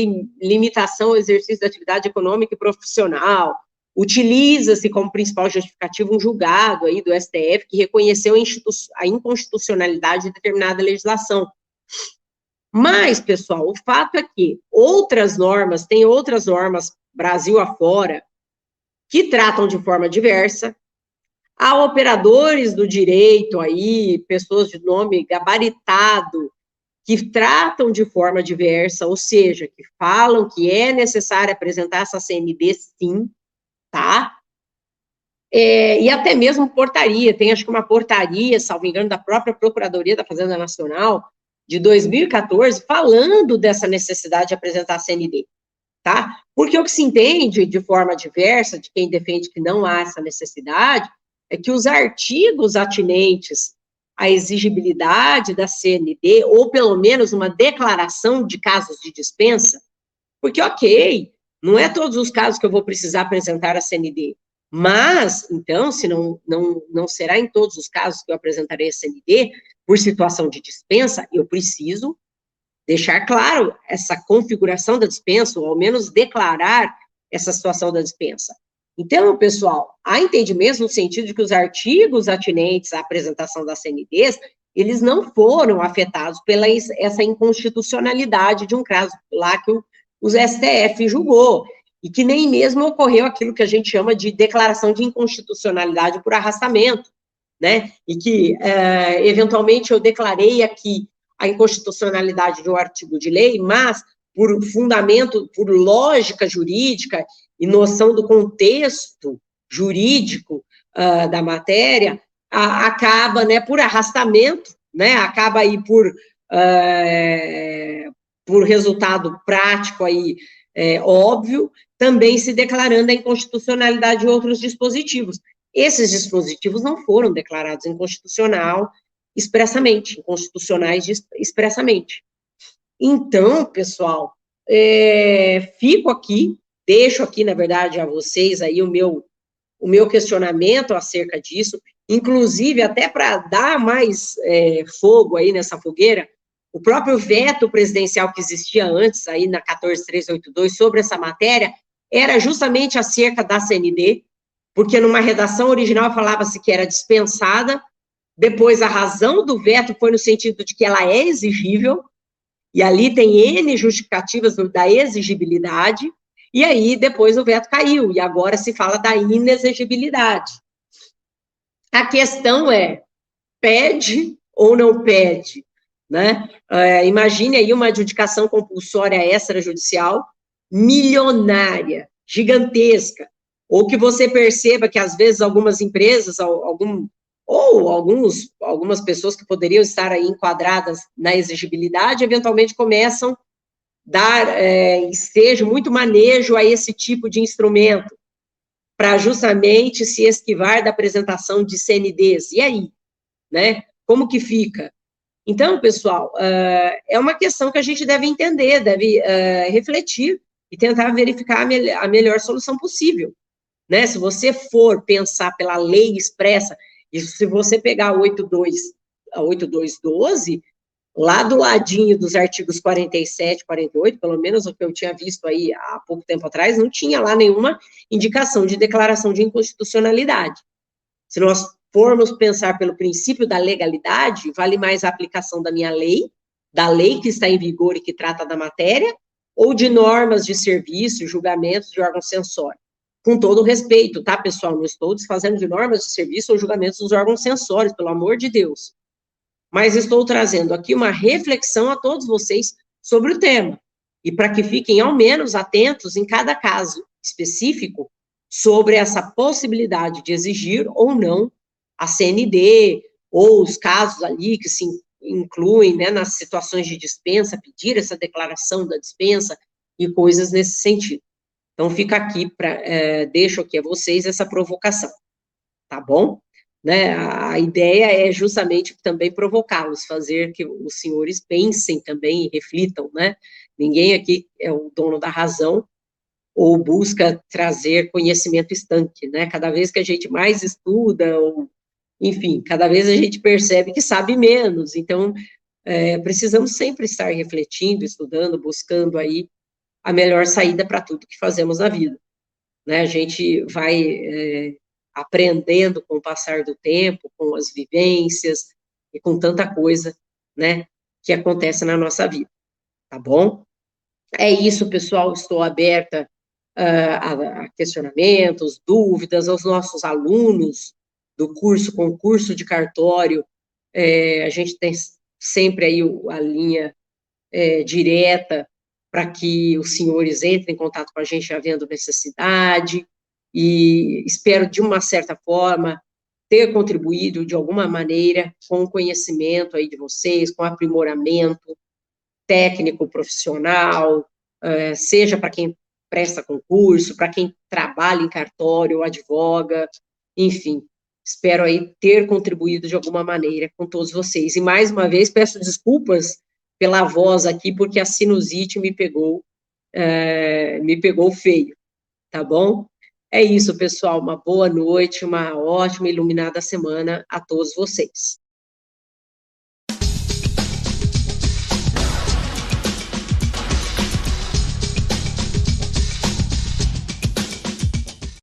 limitação ao exercício da atividade econômica e profissional. Utiliza-se como principal justificativo um julgado aí do STF que reconheceu a inconstitucionalidade de determinada legislação. Mas, pessoal, o fato é que tem outras normas, Brasil afora, que tratam de forma diversa. Há operadores do direito aí, pessoas de nome gabaritado, que tratam de forma diversa, ou seja, que falam que é necessário apresentar essa CND, sim, tá? E até mesmo portaria, tem acho que uma portaria, salvo engano, da própria Procuradoria da Fazenda Nacional, de 2014, falando dessa necessidade de apresentar a CND, tá? Porque o que se entende de forma diversa, de quem defende que não há essa necessidade, é que os artigos atinentes à exigibilidade da CND, ou pelo menos uma declaração de casos de dispensa, porque, ok, não é todos os casos que eu vou precisar apresentar a CND, mas, então, se não será em todos os casos que eu apresentarei a CND, por situação de dispensa, eu preciso deixar claro essa configuração da dispensa, ou ao menos declarar essa situação da dispensa. Então, pessoal, há entendimento no sentido de que os artigos atinentes à apresentação das CNDs, eles não foram afetados pela essa inconstitucionalidade de um caso lá que o STF julgou, e que nem mesmo ocorreu aquilo que a gente chama de declaração de inconstitucionalidade por arrastamento, né? E que, eventualmente, eu declarei aqui a inconstitucionalidade de um artigo de lei, mas, por fundamento, por lógica jurídica e noção do contexto jurídico da matéria, acaba, né, por arrastamento, né, acaba aí por resultado prático aí, óbvio, também se declarando a inconstitucionalidade de outros dispositivos. Esses dispositivos não foram declarados inconstitucionais expressamente. Então, pessoal, fico aqui, deixo aqui, na verdade, a vocês aí o meu questionamento acerca disso, inclusive até para dar mais fogo aí nessa fogueira, o próprio veto presidencial que existia antes, aí na 14382, sobre essa matéria, era justamente acerca da CND, porque numa redação original falava-se que era dispensada, depois a razão do veto foi no sentido de que ela é exigível, e ali tem N justificativas da exigibilidade, e aí depois o veto caiu, e agora se fala da inexigibilidade. A questão é, pede ou não pede? Né? Imagine aí uma adjudicação compulsória extrajudicial milionária, gigantesca, ou que você perceba que, às vezes, algumas empresas, algumas pessoas que poderiam estar aí enquadradas na exigibilidade, eventualmente começam a dar estejo, muito manejo a esse tipo de instrumento, para justamente se esquivar da apresentação de CNDs. E aí? Né? Como que fica? Então, pessoal, é uma questão que a gente deve entender, deve refletir e tentar verificar a melhor solução possível. Né? Se você for pensar pela lei expressa, e se você pegar a 8212, lá do ladinho dos artigos 47, 48, pelo menos o que eu tinha visto aí há pouco tempo atrás, não tinha lá nenhuma indicação de declaração de inconstitucionalidade. Se nós formos pensar pelo princípio da legalidade, vale mais a aplicação da minha lei, da lei que está em vigor e que trata da matéria, ou de normas de serviço, julgamentos de órgão censório. Com todo o respeito, tá, pessoal? Não estou desfazendo de normas de serviço ou julgamentos dos órgãos censórios, pelo amor de Deus. Mas estou trazendo aqui uma reflexão a todos vocês sobre o tema, e para que fiquem, ao menos, atentos em cada caso específico sobre essa possibilidade de exigir ou não a CND, ou os casos ali que se incluem, né, nas situações de dispensa, pedir essa declaração da dispensa e coisas nesse sentido. Então, fica aqui, deixo aqui a vocês essa provocação, tá bom? Né, a ideia é justamente também provocá-los, fazer que os senhores pensem também e reflitam, né? Ninguém aqui é o dono da razão ou busca trazer conhecimento estanque, né? Cada vez que a gente mais estuda, ou, enfim, cada vez a gente percebe que sabe menos, então precisamos sempre estar refletindo, estudando, buscando aí a melhor saída para tudo que fazemos na vida, né? A gente vai aprendendo com o passar do tempo, com as vivências e com tanta coisa, né, que acontece na nossa vida, tá bom? É isso, pessoal, estou aberta a questionamentos, dúvidas, aos nossos alunos do concurso de cartório, a gente tem sempre aí a linha direta para que os senhores entrem em contato com a gente havendo necessidade, e espero, de uma certa forma, ter contribuído de alguma maneira com o conhecimento aí de vocês, com aprimoramento técnico, profissional, seja para quem presta concurso, para quem trabalha em cartório ou advoga, enfim, espero aí ter contribuído de alguma maneira com todos vocês. E, mais uma vez, peço desculpas pela voz aqui, porque a sinusite me pegou feio, tá bom? É isso, pessoal, uma boa noite, uma ótima e iluminada semana a todos vocês.